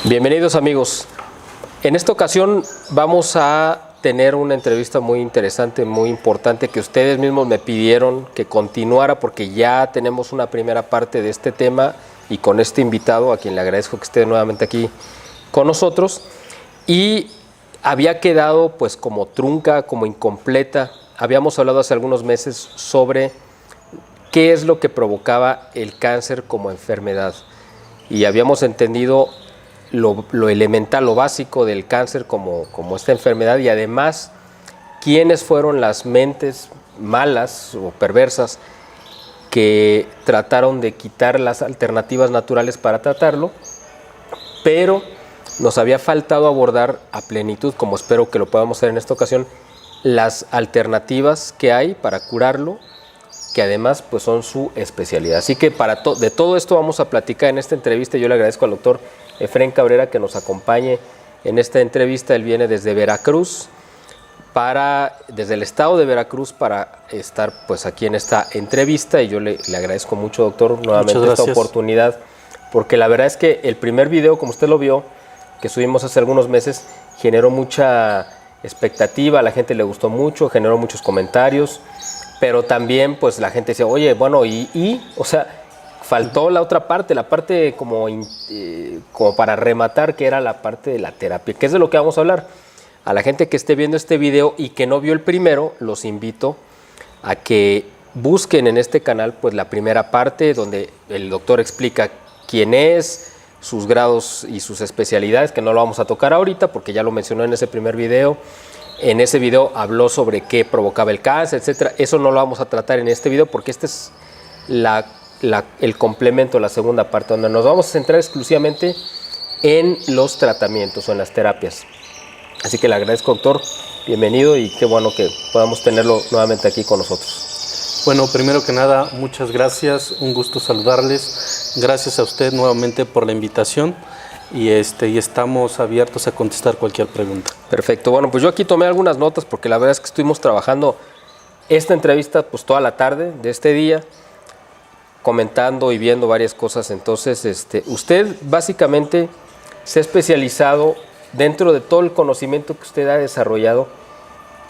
Bienvenidos amigos. En esta ocasión vamos a tener una entrevista muy interesante, muy importante, que ustedes mismos me pidieron que continuara porque ya tenemos una primera parte de este tema y con este invitado, a quien le agradezco que esté nuevamente aquí con nosotros, y había quedado pues como trunca, como incompleta. Habíamos hablado hace algunos meses sobre qué es lo que provocaba el cáncer como enfermedad y habíamos entendido lo elemental, lo básico del cáncer como esta enfermedad, y además quiénes fueron las mentes malas o perversas que trataron de quitar las alternativas naturales para tratarlo, pero nos había faltado abordar a plenitud, como espero que lo podamos hacer en esta ocasión, las alternativas que hay para curarlo, que además pues son su especialidad. Así que de todo esto vamos a platicar en esta entrevista. Yo le agradezco al doctor Efrén Cabrera que nos acompañe en esta entrevista. Él viene desde Veracruz, desde el estado de Veracruz, para estar pues aquí en esta entrevista, y yo le agradezco mucho, doctor, nuevamente esta oportunidad, porque la verdad es que el primer video, como usted lo vio, que subimos hace algunos meses, generó mucha expectativa, a la gente le gustó mucho, generó muchos comentarios, pero también pues la gente decía, oye, bueno, o sea, faltó la otra parte, la parte como para rematar, que era la parte de la terapia, que es de lo que vamos a hablar. A la gente que esté viendo este video y que no vio el primero, los invito a que busquen en este canal pues la primera parte, donde el doctor explica quién es, sus grados y sus especialidades, que no lo vamos a tocar ahorita porque ya lo mencionó en ese primer video. En ese video habló sobre qué provocaba el cáncer, etcétera. Eso no lo vamos a tratar en este video porque este es el complemento, la segunda parte, donde nos vamos a centrar exclusivamente en los tratamientos o en las terapias. Así que le agradezco, doctor, bienvenido, y qué bueno que podamos tenerlo nuevamente aquí con nosotros. Bueno, primero que nada, muchas gracias, un gusto saludarles. Gracias a usted nuevamente por la invitación. Y estamos abiertos a contestar cualquier pregunta. Perfecto. Bueno, pues yo aquí tomé algunas notas porque la verdad es que estuvimos trabajando esta entrevista pues toda la tarde de este día, comentando y viendo varias cosas. Entonces, usted básicamente se ha especializado dentro de todo el conocimiento que usted ha desarrollado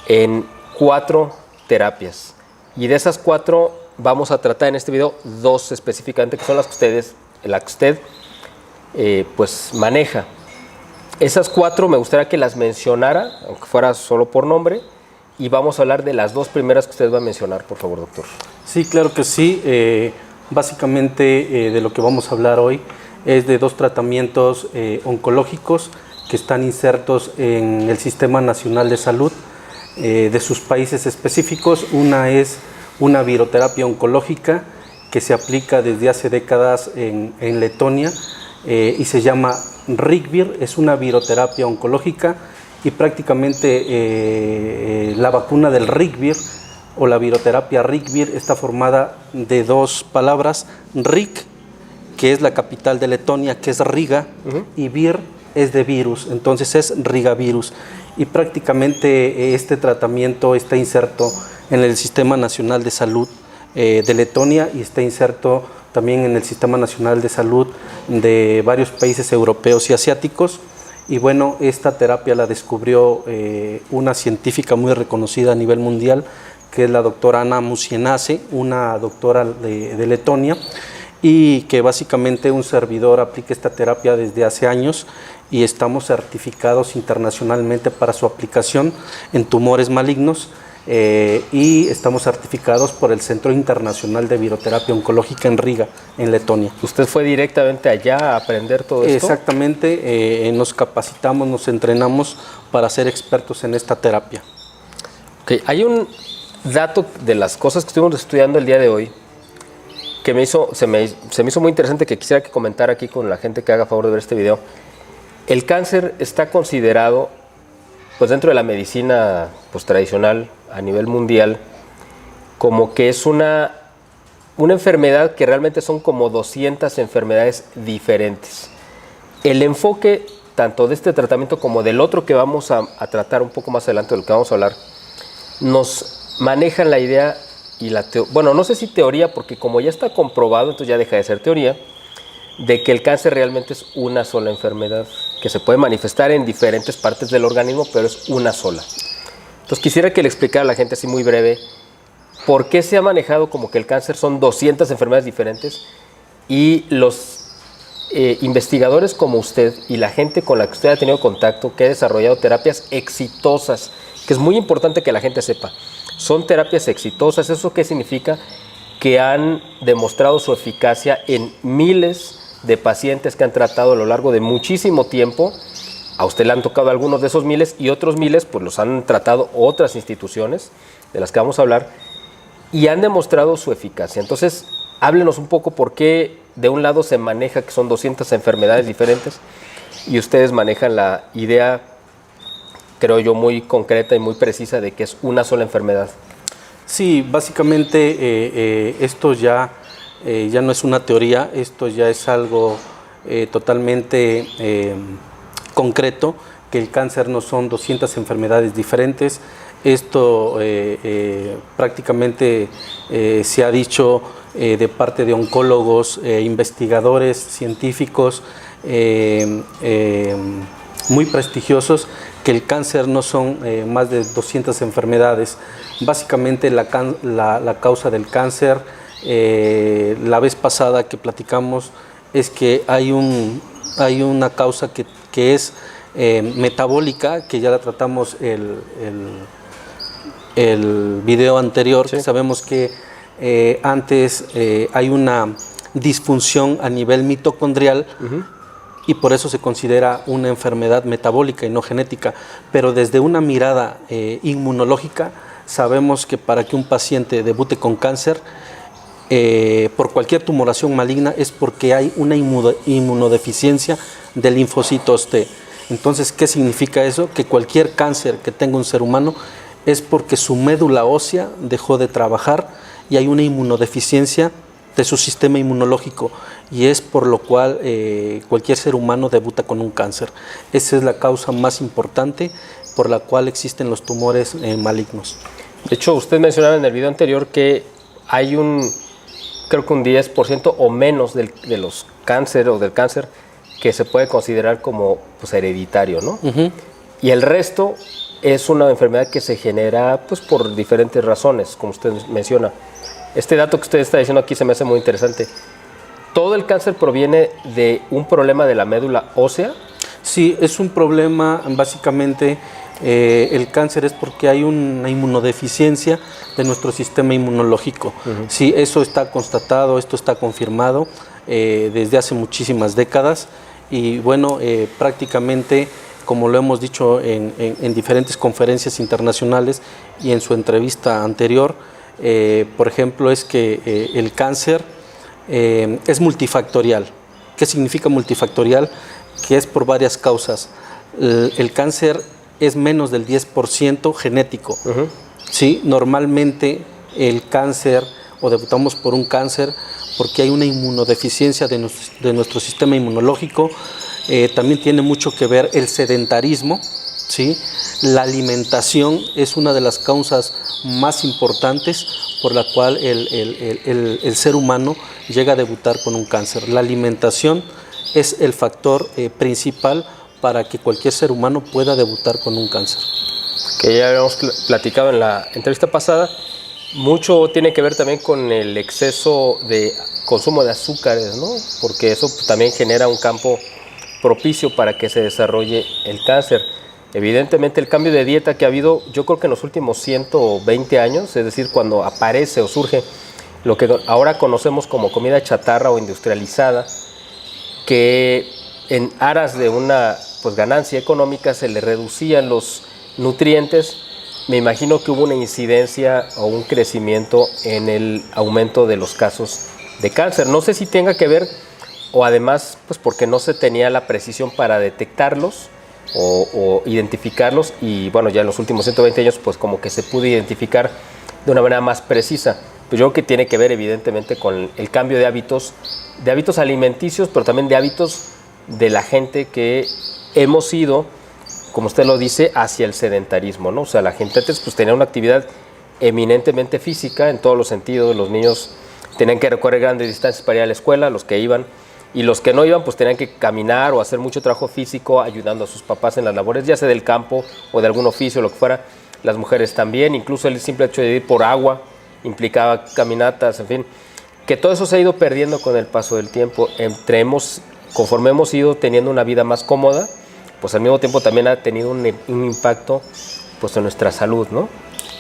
en 4 terapias. Y de esas 4 vamos a tratar en este video 2 específicamente, que son las que usted pues maneja. Esas 4 me gustaría que las mencionara, aunque fuera solo por nombre, y vamos a hablar de las 2 primeras que usted va a mencionar, por favor, doctor. Sí, claro que sí. Básicamente de lo que vamos a hablar hoy es de 2 tratamientos oncológicos que están insertos en el Sistema Nacional de Salud de sus países específicos. Una es una viroterapia oncológica que se aplica desde hace décadas en Letonia, y se llama Rigvir. Es una viroterapia oncológica y prácticamente la vacuna del Rigvir o la viroterapia Rigvir está formada de 2 palabras: Rig, que es la capital de Letonia, que es Riga, y Vir es de virus, entonces es Rigavirus. Y prácticamente este tratamiento está inserto en el Sistema Nacional de Salud de Letonia, y está inserto también en el Sistema Nacional de Salud de varios países europeos y asiáticos. Y bueno, esta terapia la descubrió una científica muy reconocida a nivel mundial, que es la doctora Anna Musienase, una doctora de Letonia, y que básicamente un servidor aplica esta terapia desde hace años, y estamos certificados internacionalmente para su aplicación en tumores malignos. Y estamos certificados por el Centro Internacional de Viroterapia Oncológica en Riga, en Letonia. ¿Usted fue directamente allá a aprender todo esto? Exactamente, nos capacitamos, nos entrenamos para ser expertos en esta terapia. Okay. Hay un dato de las cosas que estuvimos estudiando el día de hoy que se me hizo muy interesante, que quisiera que comentara aquí con la gente que haga favor de ver este video. El cáncer está considerado, pues dentro de la medicina pues tradicional a nivel mundial, como que es una enfermedad que realmente son como 200 enfermedades diferentes. El enfoque tanto de este tratamiento como del otro que vamos a tratar un poco más adelante, de lo que vamos a hablar, nos manejan la idea y bueno, no sé si teoría, porque como ya está comprobado, entonces ya deja de ser teoría, de que el cáncer realmente es una sola enfermedad. que se puede manifestar en diferentes partes del organismo, pero es una sola. Entonces quisiera que le explicara a la gente así muy breve por qué se ha manejado como que el cáncer son 200 enfermedades diferentes y los investigadores como usted y la gente con la que usted ha tenido contacto, que ha desarrollado terapias exitosas, que es muy importante que la gente sepa, son terapias exitosas. ¿Eso qué significa? Que han demostrado su eficacia en miles de pacientes que han tratado a lo largo de muchísimo tiempo. A usted le han tocado algunos de esos miles y otros miles pues los han tratado otras instituciones de las que vamos a hablar y han demostrado su eficacia. Entonces, háblenos un poco por qué de un lado se maneja que son 200 enfermedades diferentes y ustedes manejan la idea, creo yo, muy concreta y muy precisa de que es una sola enfermedad. Sí, básicamente esto ya no es una teoría, esto ya es algo totalmente concreto, que el cáncer no son 200 enfermedades diferentes. Esto prácticamente se ha dicho de parte de oncólogos, investigadores, científicos muy prestigiosos, que el cáncer no son más de 200 enfermedades. Básicamente la causa del cáncer, la vez pasada que platicamos, es que hay una causa que es metabólica, que ya la tratamos el video anterior. Sí. Sabemos que antes hay una disfunción a nivel mitocondrial, y por eso se considera una enfermedad metabólica y no genética. Pero desde una mirada inmunológica, sabemos que para que un paciente debute con cáncer, por cualquier tumoración maligna, es porque hay una inmunodeficiencia de linfocitos T. Entonces, ¿qué significa eso? Que cualquier cáncer que tenga un ser humano es porque su médula ósea dejó de trabajar y hay una inmunodeficiencia de su sistema inmunológico, y es por lo cual cualquier ser humano debuta con un cáncer. Esa es la causa más importante por la cual existen los tumores malignos. De hecho, usted mencionaba en el video anterior que hay creo que un 10% o menos de los cáncer o del cáncer que se puede considerar como pues, hereditario, ¿no? Y el resto es una enfermedad que se genera pues, por diferentes razones, como usted menciona. Este dato que usted está diciendo aquí se me hace muy interesante. ¿Todo el cáncer proviene de un problema de la médula ósea? Sí, es un problema, básicamente, el cáncer es porque hay una inmunodeficiencia de nuestro sistema inmunológico. Sí, eso está constatado, esto está confirmado desde hace muchísimas décadas, y bueno, prácticamente, como lo hemos dicho en diferentes conferencias internacionales y en su entrevista anterior, por ejemplo, es que el cáncer es multifactorial. ¿Qué significa multifactorial? Que es por varias causas. El cáncer es menos del 10% genético. ¿Sí? Normalmente el cáncer, o debutamos por un cáncer, porque hay una inmunodeficiencia de nuestro sistema inmunológico. También tiene mucho que ver el sedentarismo, ¿sí? La alimentación es una de las causas más importantes por la cual el ser humano llega a debutar con un cáncer. La alimentación es el factor principal para que cualquier ser humano pueda debutar con un cáncer. Que ya habíamos platicado en la entrevista pasada, mucho tiene que ver también con el exceso de consumo de azúcares, ¿no? Porque eso también genera un campo propicio para que se desarrolle el cáncer. Evidentemente el cambio de dieta que ha habido, yo creo que en los últimos 120 años, es decir, cuando aparece o surge lo que ahora conocemos como comida chatarra o industrializada, que en aras de una ganancia económica se le reducían los nutrientes, me imagino que hubo una incidencia o un crecimiento en el aumento de los casos de cáncer. No sé si tenga que ver o además pues porque no se tenía la precisión para detectarlos o identificarlos, y bueno, ya en los últimos 120 años pues como que se pudo identificar de una manera más precisa. Pues yo creo que tiene que ver evidentemente con el cambio de hábitos alimenticios, pero también de hábitos de la gente que hemos ido, como usted lo dice, hacia el sedentarismo, ¿no? O sea, la gente antes pues tenía una actividad eminentemente física en todos los sentidos. Los niños tenían que recorrer grandes distancias para ir a la escuela, los que iban, y los que no iban pues tenían que caminar o hacer mucho trabajo físico ayudando a sus papás en las labores, ya sea del campo o de algún oficio, lo que fuera. Las mujeres también, incluso el simple hecho de ir por agua implicaba caminatas, en fin, que todo eso se ha ido perdiendo con el paso del tiempo. Conforme hemos ido teniendo una vida más cómoda, pues al mismo tiempo también ha tenido un impacto pues en nuestra salud, ¿no?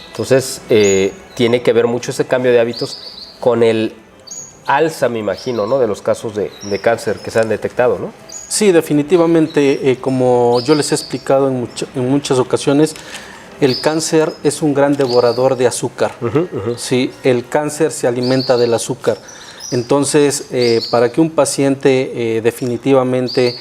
Entonces tiene que ver mucho ese cambio de hábitos con el alza, me imagino, ¿no?, de los casos de cáncer que se han detectado, ¿no? Sí, definitivamente, como yo les he explicado en muchas ocasiones, el cáncer es un gran devorador de azúcar. Sí, el cáncer se alimenta del azúcar. Entonces, para que un paciente definitivamente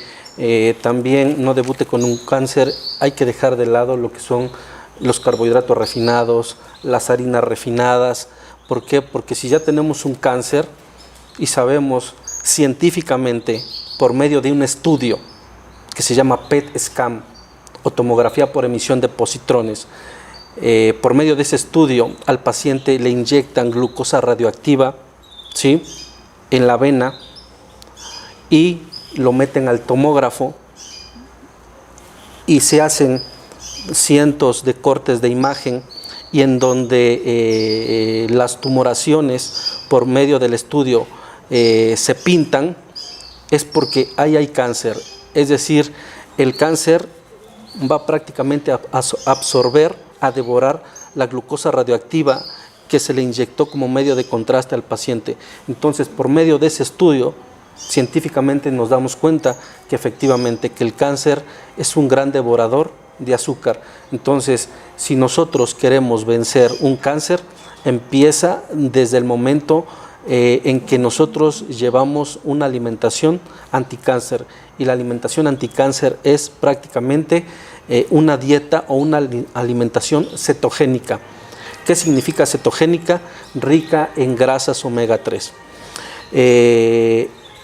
también no debute con un cáncer, hay que dejar de lado lo que son los carbohidratos refinados, las harinas refinadas. ¿Por qué? Porque si ya tenemos un cáncer y sabemos científicamente por medio de un estudio que se llama PET scan o tomografía por emisión de positrones, por medio de ese estudio al paciente le inyectan glucosa radioactiva, ¿sí?, en la vena y lo meten al tomógrafo y se hacen cientos de cortes de imagen y en donde las tumoraciones por medio del estudio se pintan, es porque ahí hay cáncer. Es decir, el cáncer va prácticamente a absorber, a devorar la glucosa radioactiva que se le inyectó como medio de contraste al paciente. Entonces, por medio de ese estudio, científicamente nos damos cuenta que efectivamente que el cáncer es un gran devorador de azúcar. Entonces, si nosotros queremos vencer un cáncer, empieza desde el momento en que nosotros llevamos una alimentación anticáncer, y la alimentación anticáncer es prácticamente una dieta o una alimentación cetogénica. ¿Qué significa cetogénica? Rica en grasas omega 3.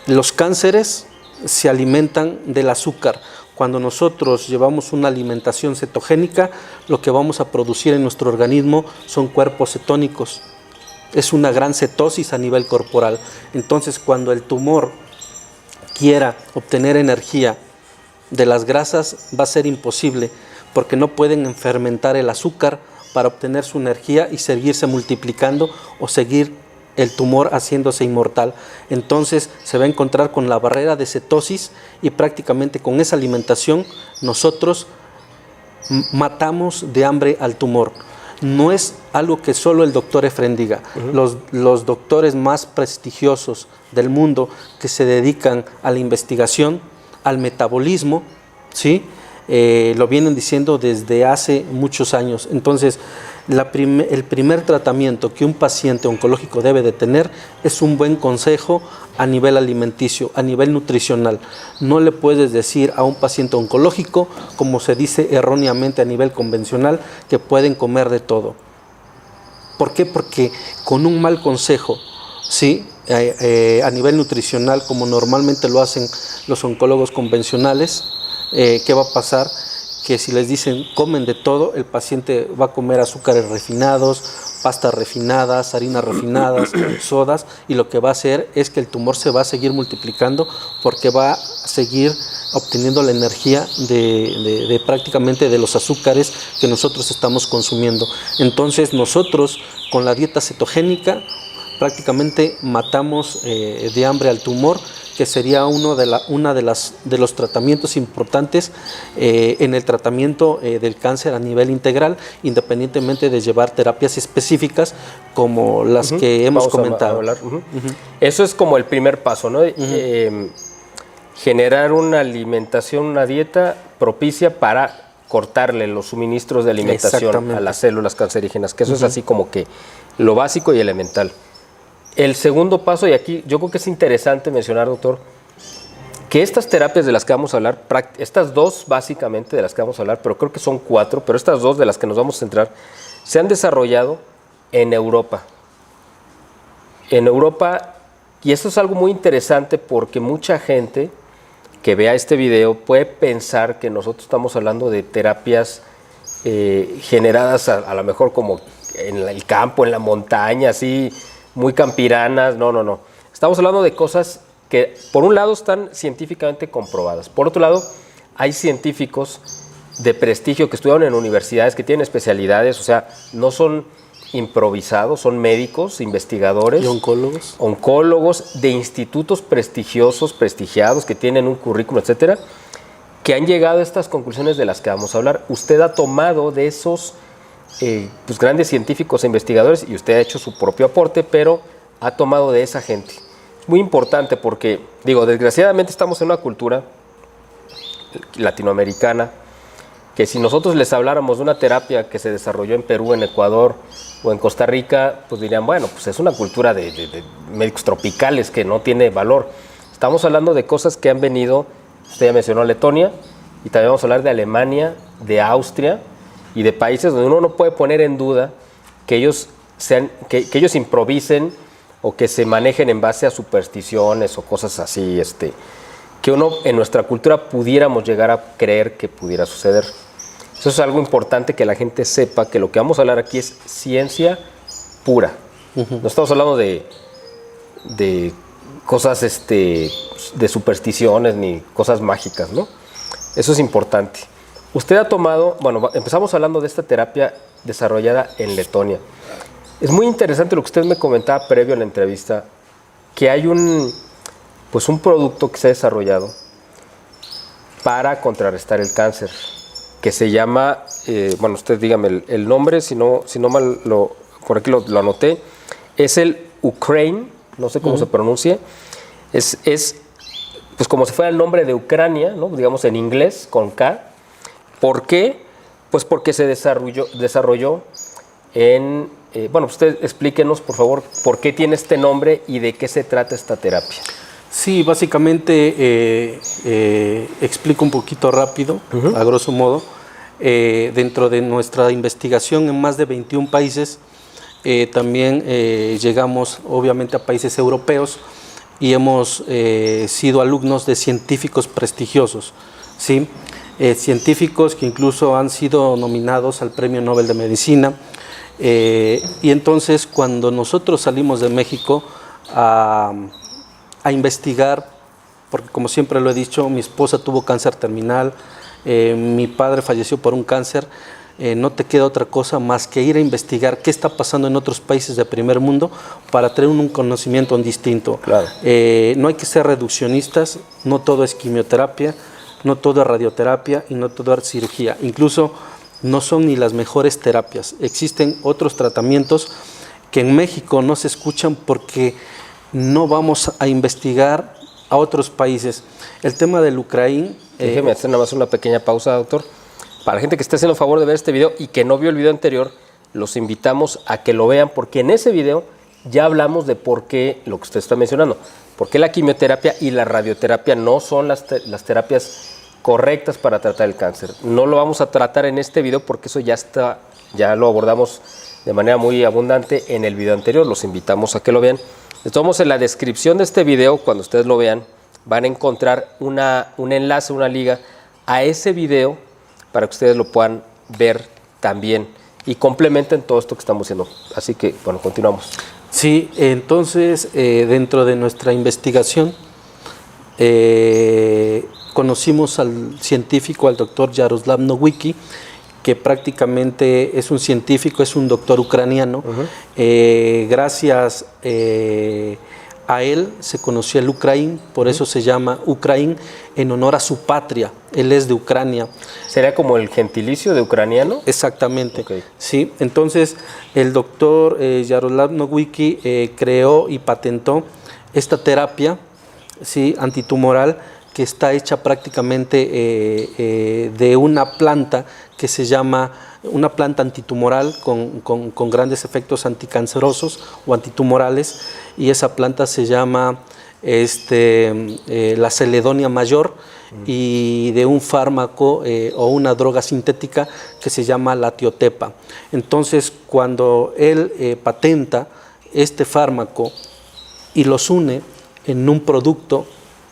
Los cánceres se alimentan del azúcar. Cuando nosotros llevamos una alimentación cetogénica, lo que vamos a producir en nuestro organismo son cuerpos cetónicos. Es una gran cetosis a nivel corporal. Entonces, cuando el tumor quiera obtener energía de las grasas, va a ser imposible, porque no pueden fermentar el azúcar para obtener su energía y seguirse multiplicando o seguir el tumor haciéndose inmortal. Entonces se va a encontrar con la barrera de cetosis y prácticamente con esa alimentación nosotros matamos de hambre al tumor. No es algo que solo el doctor Efren diga. Los doctores más prestigiosos del mundo que se dedican a la investigación, al metabolismo, ¿sí?, lo vienen diciendo desde hace muchos años. Entonces, el primer tratamiento que un paciente oncológico debe de tener es un buen consejo a nivel alimenticio, a nivel nutricional. No le puedes decir a un paciente oncológico, como se dice erróneamente a nivel convencional, que pueden comer de todo. ¿Por qué? Porque con un mal consejo, ¿sí?, a nivel nutricional, como normalmente lo hacen los oncólogos convencionales, ¿qué va a pasar? Que si les dicen comen de todo, el paciente va a comer azúcares refinados, pastas refinadas, harinas refinadas, sodas, y lo que va a hacer es que el tumor se va a seguir multiplicando porque va a seguir obteniendo la energía de prácticamente de los azúcares que nosotros estamos consumiendo. Entonces nosotros con la dieta cetogénica prácticamente matamos de hambre al tumor, que sería uno de los tratamientos importantes en el tratamiento del cáncer a nivel integral, independientemente de llevar terapias específicas como las que hemos comentado. Eso es como el primer paso, ¿no? Generar una alimentación, una dieta propicia para cortarle los suministros de alimentación a las células cancerígenas, que eso es así como que lo básico y elemental. El segundo paso, y aquí yo creo que es interesante mencionar, doctor, que estas terapias de las que vamos a hablar, estas dos básicamente de las que vamos a hablar, pero creo que son 4, pero estas dos de las que nos vamos a centrar, se han desarrollado en Europa. En Europa, y esto es algo muy interesante porque mucha gente que vea este video puede pensar que nosotros estamos hablando de terapias generadas a lo mejor como en el campo, en la montaña, así muy campiranas. No. Estamos hablando de cosas que por un lado están científicamente comprobadas. Por otro lado, hay científicos de prestigio que estudiaron en universidades, que tienen especialidades, o sea, no son improvisados, son médicos, investigadores. ¿Y oncólogos? Oncólogos de institutos prestigiosos, prestigiados, que tienen un currículum, etcétera, que han llegado a estas conclusiones de las que vamos a hablar. Usted ha tomado de esos pues grandes científicos e investigadores y usted ha hecho su propio aporte, pero ha tomado de esa gente. Es muy importante porque, digo, desgraciadamente estamos en una cultura latinoamericana que si nosotros les habláramos de una terapia que se desarrolló en Perú, en Ecuador o en Costa Rica, pues dirían, bueno, pues es una cultura de médicos tropicales que no tiene valor. Estamos hablando de cosas que han venido, usted ya mencionó Letonia, y también vamos a hablar de Alemania, de Austria y de países donde uno no puede poner en duda que ellos, que ellos improvisen o que se manejen en base a supersticiones o cosas así, que uno en nuestra cultura pudiéramos llegar a creer que pudiera suceder. Eso es algo importante que la gente sepa, que lo que vamos a hablar aquí es ciencia pura. No estamos hablando de cosas de supersticiones ni cosas mágicas, ¿no? Eso es importante. Usted ha tomado, bueno, empezamos hablando de esta terapia desarrollada en Letonia. Es muy interesante lo que usted me comentaba previo a la entrevista, que hay un producto que se ha desarrollado para contrarrestar el cáncer, que se llama, bueno, usted dígame el nombre, si no mal por aquí lo anoté, es el Ukraine, no sé cómo se pronuncie, es pues como si fuera el nombre de Ucrania, ¿no? Digamos en inglés, con K. ¿Por qué? Pues porque se desarrolló en, bueno, usted explíquenos, por favor, por qué tiene este nombre y de qué se trata esta terapia. Sí, básicamente explico un poquito rápido, a grosso modo. Dentro de nuestra investigación en más de 21 países, también llegamos obviamente a países europeos y hemos sido alumnos de científicos prestigiosos, ¿sí? Científicos que incluso han sido nominados al Premio Nobel de Medicina. Y entonces cuando nosotros salimos de México a investigar, porque como siempre lo he dicho, mi esposa tuvo cáncer terminal, mi padre falleció por un cáncer, no te queda otra cosa más que ir a investigar qué está pasando en otros países de primer mundo para tener un conocimiento distinto. Claro. No hay que ser reduccionistas, no todo es quimioterapia, no todo es radioterapia y no todo es cirugía. Incluso no son ni las mejores terapias. Existen otros tratamientos que en México no se escuchan porque no vamos a investigar a otros países. El tema del Ucrania... Déjeme hacer nada más una pequeña pausa, doctor. Para la gente que esté haciendo el favor de ver este video y que no vio el video anterior, los invitamos a que lo vean, porque en ese video ya hablamos de por qué, lo que usted está mencionando, por qué la quimioterapia y la radioterapia no son las terapias correctas para tratar el cáncer. No lo vamos a tratar en este video porque eso ya lo abordamos de manera muy abundante en el video anterior. Los invitamos a que lo vean. De todos modos, en la descripción de este video, cuando ustedes lo vean, van a encontrar un enlace, una liga a ese video para que ustedes lo puedan ver también y complementen todo esto que estamos haciendo. Así que, bueno, continuamos. Sí, entonces, dentro de nuestra investigación, conocimos al científico, al doctor Yaroslav Nowicki, que prácticamente es un científico, es un doctor ucraniano. Gracias a él se conoció el Ucraín, por eso se llama Ucraín, en honor a su patria. Él es de Ucrania. ¿Sería como el gentilicio de ucraniano? Exactamente. Okay. Sí, entonces el doctor Yaroslav Nowicki creó y patentó esta terapia, ¿sí?, antitumoral, que está hecha prácticamente de una planta que se llama una planta antitumoral con grandes efectos anticancerosos o antitumorales, y esa planta se llama la celedonia mayor, y de un fármaco o una droga sintética que se llama la tiotepa. Entonces, cuando él patenta este fármaco y los une en un producto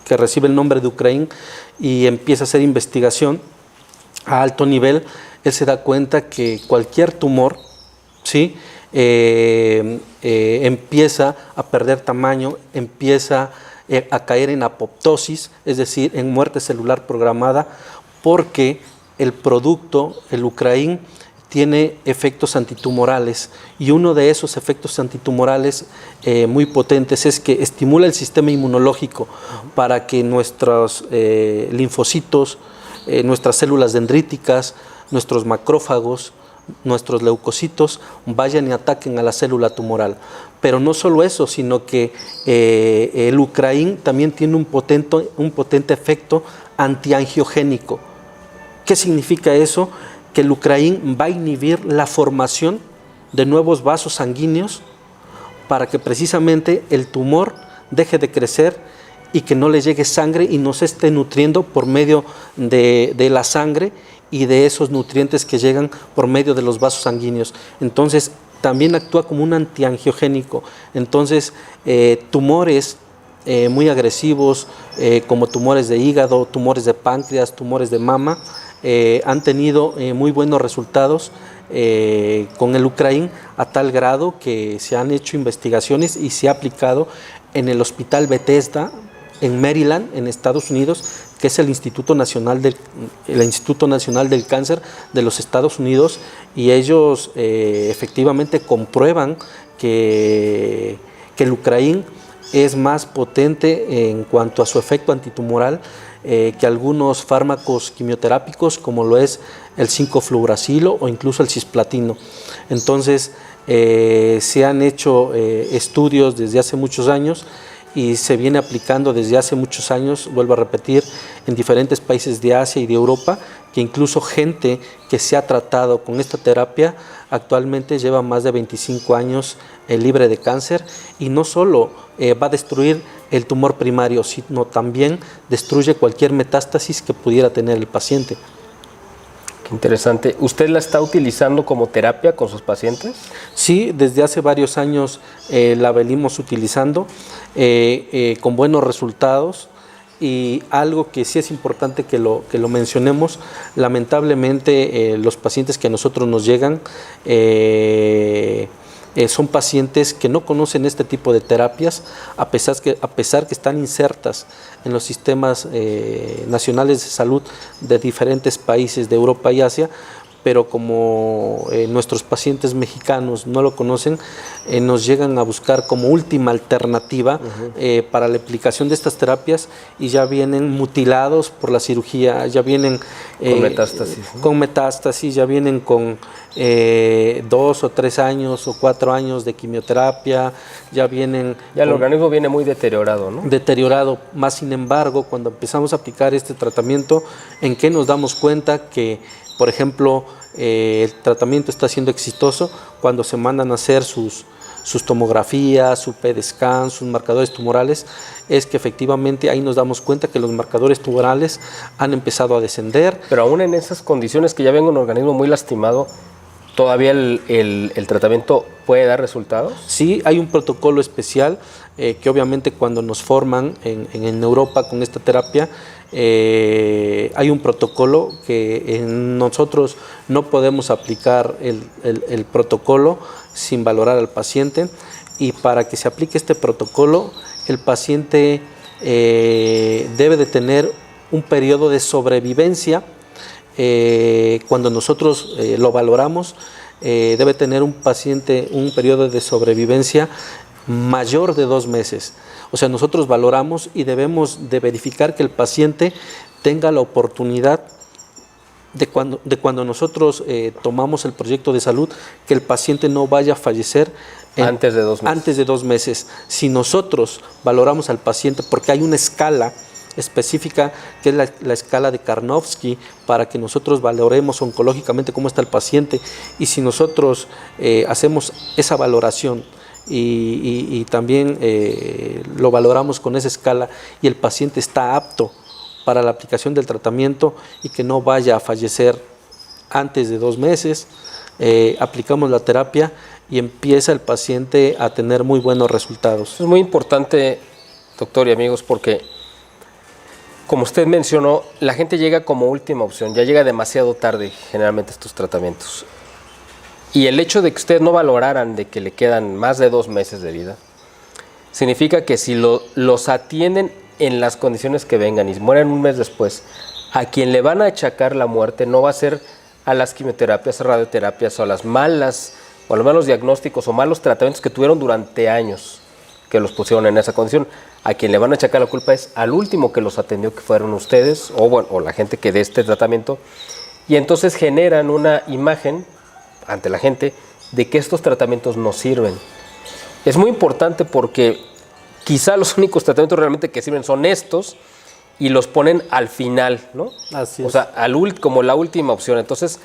que recibe el nombre de Ucraín y empieza a hacer investigación a alto nivel, él se da cuenta que cualquier tumor, ¿sí?, empieza a perder tamaño, empieza a caer en apoptosis, es decir, en muerte celular programada, porque el producto, el Ucraín, tiene efectos antitumorales, y uno de esos efectos antitumorales muy potentes es que estimula el sistema inmunológico para que nuestros linfocitos, nuestras células dendríticas, nuestros macrófagos, nuestros leucocitos vayan y ataquen a la célula tumoral. Pero no solo eso, sino que el Ucraín también tiene un potente efecto antiangiogénico. ¿Qué significa eso? Que el Ucraín va a inhibir la formación de nuevos vasos sanguíneos para que precisamente el tumor deje de crecer y que no le llegue sangre y no se esté nutriendo por medio de la sangre y de esos nutrientes que llegan por medio de los vasos sanguíneos. Entonces, también actúa como un antiangiogénico. Entonces, tumores muy agresivos, como tumores de hígado, tumores de páncreas, tumores de mama, han tenido muy buenos resultados con el Ucraín, a tal grado que se han hecho investigaciones y se ha aplicado en el Hospital Bethesda en Maryland, en Estados Unidos, que es el Instituto Nacional del Cáncer de los Estados Unidos, y ellos efectivamente comprueban que el Ucraín es más potente en cuanto a su efecto antitumoral que algunos fármacos quimioterápicos, como lo es el 5-fluoracilo o incluso el cisplatino. Entonces, se han hecho estudios desde hace muchos años y se viene aplicando desde hace muchos años, vuelvo a repetir, en diferentes países de Asia y de Europa, que incluso gente que se ha tratado con esta terapia actualmente lleva más de 25 años libre de cáncer, y no solo va a destruir el tumor primario, sino también destruye cualquier metástasis que pudiera tener el paciente. Qué interesante. ¿Usted la está utilizando como terapia con sus pacientes? Sí, desde hace varios años la venimos utilizando con buenos resultados, y algo que sí es importante que lo mencionemos: lamentablemente los pacientes que a nosotros nos llegan son pacientes que no conocen este tipo de terapias, a pesar que están insertas en los sistemas nacionales de salud de diferentes países de Europa y Asia, pero como nuestros pacientes mexicanos no lo conocen, nos llegan a buscar como última alternativa para la aplicación de estas terapias, y ya vienen mutilados por la cirugía, ya vienen con metástasis, ¿no? Con metástasis, ya vienen con 2 o 3 años o 4 años de quimioterapia, ya vienen... Ya el organismo viene muy deteriorado, ¿no? Deteriorado. Más sin embargo, cuando empezamos a aplicar este tratamiento, ¿en qué nos damos cuenta que, por ejemplo, el tratamiento está siendo exitoso? Cuando se mandan a hacer sus tomografías, su PET scan, sus marcadores tumorales, es que efectivamente ahí nos damos cuenta que los marcadores tumorales han empezado a descender. Pero aún en esas condiciones, que ya venga un organismo muy lastimado, ¿todavía el tratamiento puede dar resultados? Sí, hay un protocolo especial que obviamente cuando nos forman en Europa con esta terapia, hay un protocolo que nosotros no podemos aplicar el protocolo sin valorar al paciente, y para que se aplique este protocolo el paciente debe de tener un periodo de sobrevivencia. Cuando nosotros lo valoramos, debe tener un paciente un periodo de sobrevivencia mayor de 2 meses. O sea, nosotros valoramos y debemos de verificar que el paciente tenga la oportunidad de cuando nosotros tomamos el proyecto de salud, que el paciente no vaya a fallecer antes de 2 meses. Antes de 2 meses. Si nosotros valoramos al paciente, porque hay una escala específica que es la escala de Karnofsky, para que nosotros valoremos oncológicamente cómo está el paciente, y si nosotros hacemos esa valoración y también lo valoramos con esa escala, y el paciente está apto para la aplicación del tratamiento y que no vaya a fallecer antes de 2 meses, aplicamos la terapia y empieza el paciente a tener muy buenos resultados. Eso es muy importante, doctor y amigos, porque como usted mencionó, la gente llega como última opción, ya llega demasiado tarde generalmente estos tratamientos. Y el hecho de que ustedes no valoraran de que le quedan más de 2 meses de vida, significa que si los atienden en las condiciones que vengan y mueren un mes después, a quien le van a achacar la muerte no va a ser a las quimioterapias, radioterapias o a las malas, o a los malos diagnósticos o malos tratamientos que tuvieron durante años que los pusieron en esa condición. A quien le van a achacar la culpa es al último que los atendió, que fueron ustedes, o la gente que dé este tratamiento, y entonces generan una imagen ante la gente de que estos tratamientos no sirven. Es muy importante porque quizá los únicos tratamientos realmente que sirven son estos y los ponen al final, ¿no? Así es. O sea, como la última opción. Entonces,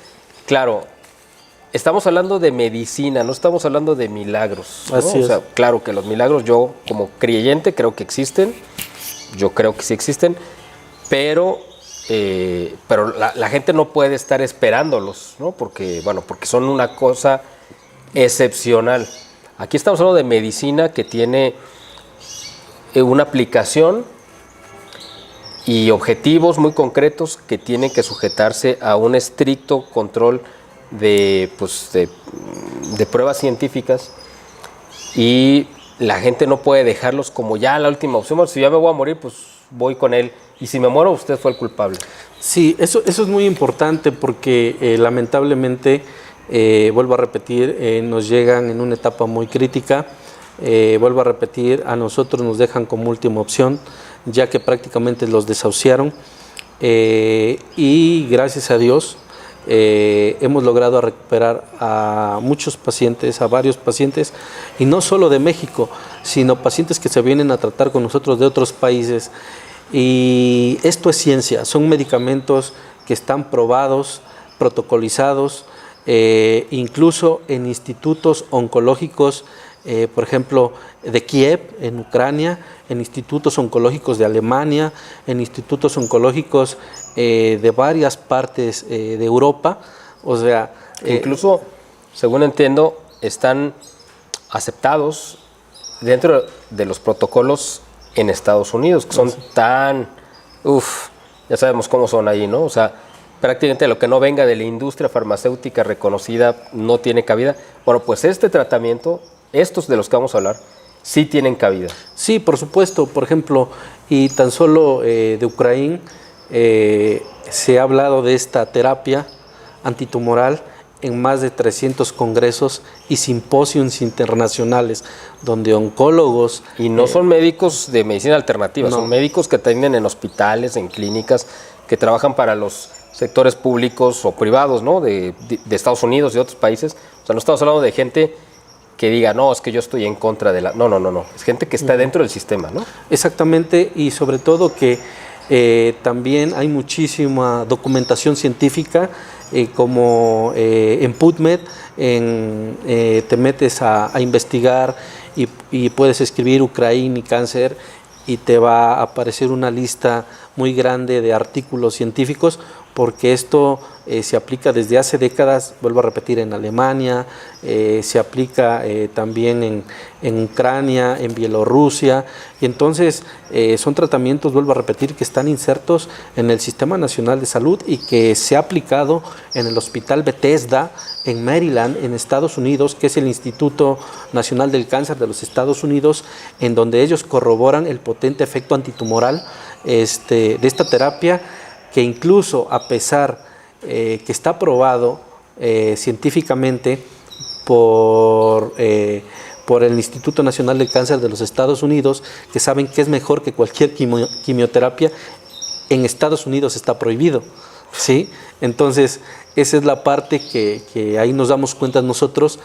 claro, estamos hablando de medicina, no estamos hablando de milagros, ¿no? Así es. O sea, claro que los milagros, yo como creyente creo que existen, yo creo que sí existen, pero la gente no puede estar esperándolos, ¿no? Porque son una cosa excepcional. Aquí estamos hablando de medicina que tiene una aplicación y objetivos muy concretos que tienen que sujetarse a un estricto control de pruebas científicas, y la gente no puede dejarlos como ya la última opción. Bueno, si ya me voy a morir, pues voy con él, y si me muero, usted fue el culpable. Sí, eso es muy importante porque lamentablemente, vuelvo a repetir, nos llegan en una etapa muy crítica. Vuelvo a repetir, a nosotros nos dejan como última opción, ya que prácticamente los desahuciaron, y gracias a Dios hemos logrado recuperar a muchos pacientes, a varios pacientes, y no solo de México, sino pacientes que se vienen a tratar con nosotros de otros países. Y esto es ciencia, son medicamentos que están probados, protocolizados, incluso en institutos oncológicos, por ejemplo, de Kiev, en Ucrania, en institutos oncológicos de Alemania, en institutos oncológicos de varias partes de Europa. O sea, incluso, según entiendo, están aceptados dentro de los protocolos en Estados Unidos, que son ya sabemos cómo son ahí, ¿no? O sea, prácticamente lo que no venga de la industria farmacéutica reconocida no tiene cabida. Bueno, pues este tratamiento, estos de los que vamos a hablar, sí tienen cabida. Sí, por supuesto. Por ejemplo, y tan solo de Ucrania se ha hablado de esta terapia antitumoral en más de 300 congresos y simposios internacionales, donde oncólogos... Y no son médicos de medicina alternativa, no. Son médicos que atienden en hospitales, en clínicas, que trabajan para los sectores públicos o privados, ¿no? de Estados Unidos y otros países. O sea, no estamos hablando de gente que diga, no, es que yo estoy en contra de la... No. Es gente que está dentro del sistema, ¿no? Exactamente, y sobre todo que también hay muchísima documentación científica, como en PubMed, te metes a investigar y puedes escribir Ucrania y cáncer y te va a aparecer una lista muy grande de artículos científicos, porque esto se aplica desde hace décadas, vuelvo a repetir, en Alemania, se aplica también en Ucrania, en Bielorrusia, y entonces son tratamientos, vuelvo a repetir, que están insertos en el Sistema Nacional de Salud y que se ha aplicado en el Hospital Bethesda, en Maryland, en Estados Unidos, que es el Instituto Nacional del Cáncer de los Estados Unidos, en donde ellos corroboran el potente efecto antitumoral de esta terapia, que incluso a pesar que está probado científicamente por el Instituto Nacional del Cáncer de los Estados Unidos, que saben que es mejor que cualquier quimioterapia, en Estados Unidos está prohibido, ¿sí? Entonces, esa es la parte que ahí nos damos cuenta nosotros,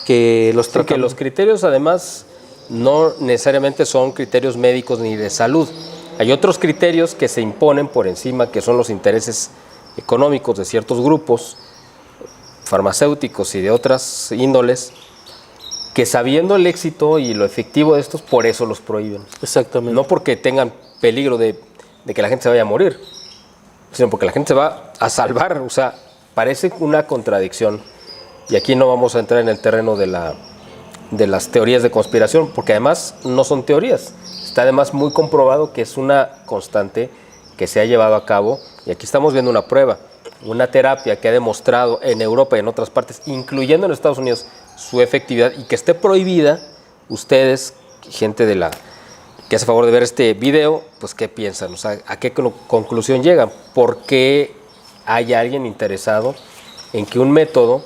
que los que los criterios, además, no necesariamente son criterios médicos ni de salud. Hay otros criterios que se imponen por encima, que son los intereses económicos de ciertos grupos farmacéuticos y de otras índoles, que sabiendo el éxito y lo efectivo de estos, por eso los prohíben. Exactamente. No porque tengan peligro de que la gente se vaya a morir, sino porque la gente se va a salvar. O sea, parece una contradicción. Y aquí no vamos a entrar en el terreno de las teorías de conspiración, porque además no son teorías. Está además muy comprobado que es una constante que se ha llevado a cabo, y aquí estamos viendo una prueba, una terapia que ha demostrado en Europa y en otras partes, incluyendo en Estados Unidos, su efectividad, y que esté prohibida. Ustedes gente que hace favor de ver este video, pues qué piensan, o sea, a qué conclusión llegan, por qué hay alguien interesado en que un método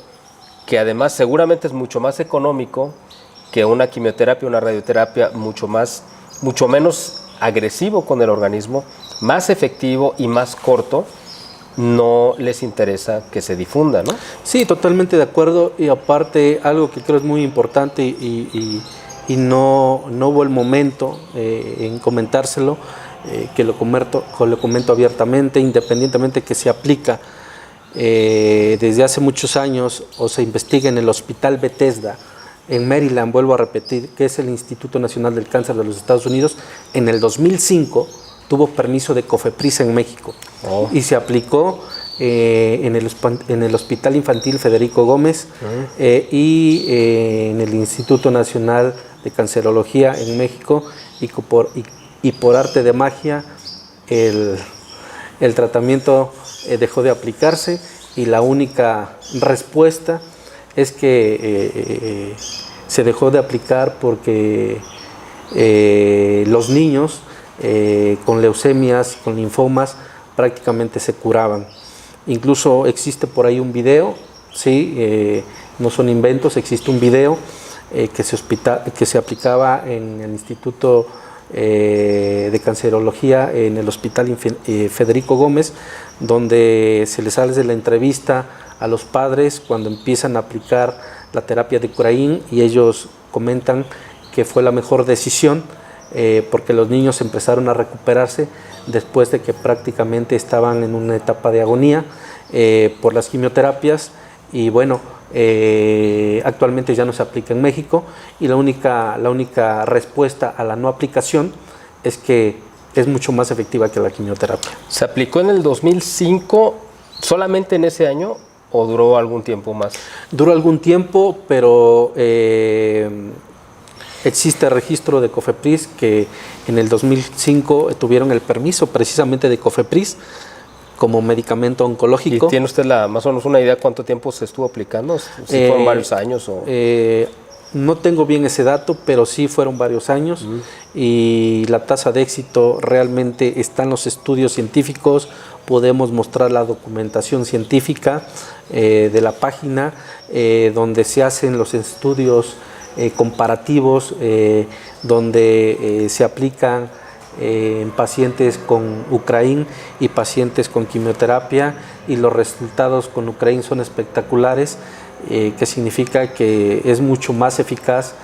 que además seguramente es mucho más económico que una quimioterapia, una radioterapia, mucho menos agresivo con el organismo, más efectivo y más corto, no les interesa que se difunda, ¿no? Sí, totalmente de acuerdo. Y aparte, algo que creo es muy importante y no hubo el momento en comentárselo, que lo comento abiertamente, independientemente que se aplica desde hace muchos años o se investiga en el Hospital Bethesda, en Maryland, vuelvo a repetir, que es el Instituto Nacional del Cáncer de los Estados Unidos. En el 2005 tuvo permiso de COFEPRIS en México y se aplicó en el Hospital Infantil Federico Gómez y en el Instituto Nacional de Cancerología en México, y por arte de magia el tratamiento dejó de aplicarse, y la única respuesta es que se dejó de aplicar porque los niños con leucemias, con linfomas, prácticamente se curaban. Incluso existe por ahí un video, ¿sí? No son inventos, existe un video que se aplicaba en el Instituto de Cancerología en el Hospital Federico Gómez, donde se les hace la entrevista a los padres cuando empiezan a aplicar la terapia de Curaín, y ellos comentan que fue la mejor decisión porque los niños empezaron a recuperarse después de que prácticamente estaban en una etapa de agonía por las quimioterapias. Y bueno, actualmente ya no se aplica en México, y la única respuesta a la no aplicación es que es mucho más efectiva que la quimioterapia. ¿Se aplicó en el 2005 solamente en ese año o duró algún tiempo más? Duró algún tiempo, pero existe registro de COFEPRIS que en el 2005 tuvieron el permiso precisamente de COFEPRIS como medicamento oncológico. ¿Y tiene usted más o menos una idea cuánto tiempo se estuvo aplicando? ¿Si fueron varios años? No tengo bien ese dato, pero sí fueron varios años. Y la tasa de éxito realmente está en los estudios científicos. Podemos mostrar la documentación científica de la página, donde se hacen los estudios comparativos, donde se aplican en pacientes con Ucraín y pacientes con quimioterapia, y los resultados con Ucraín son espectaculares, que significa que es mucho más eficaz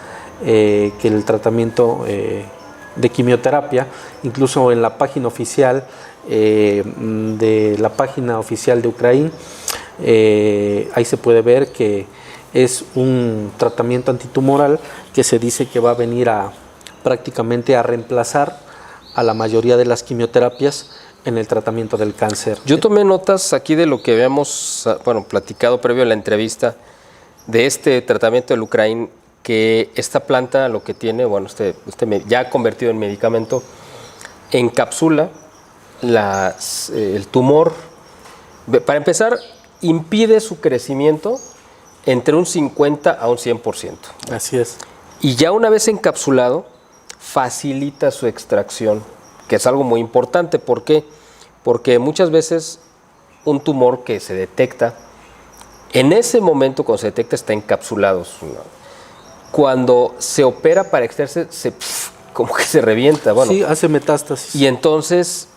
que el tratamiento de quimioterapia. Incluso en la página oficial de Ucraín, ahí se puede ver que es un tratamiento antitumoral que se dice que va a venir prácticamente a reemplazar a la mayoría de las quimioterapias en el tratamiento del cáncer. Yo tomé notas aquí de lo que habíamos platicado previo a la entrevista de este tratamiento del Ucraín, que esta planta lo que tiene, ya convertido en medicamento, encapsula el tumor. Para empezar, impide su crecimiento entre un 50 a un 100%. Así es. Y ya una vez encapsulado, facilita su extracción, que es algo muy importante. ¿Por qué? Porque muchas veces un tumor que se detecta, en ese momento cuando se detecta está encapsulado. Cuando se opera para extraerse, como que se revienta. Bueno, sí, hace metástasis. Y entonces,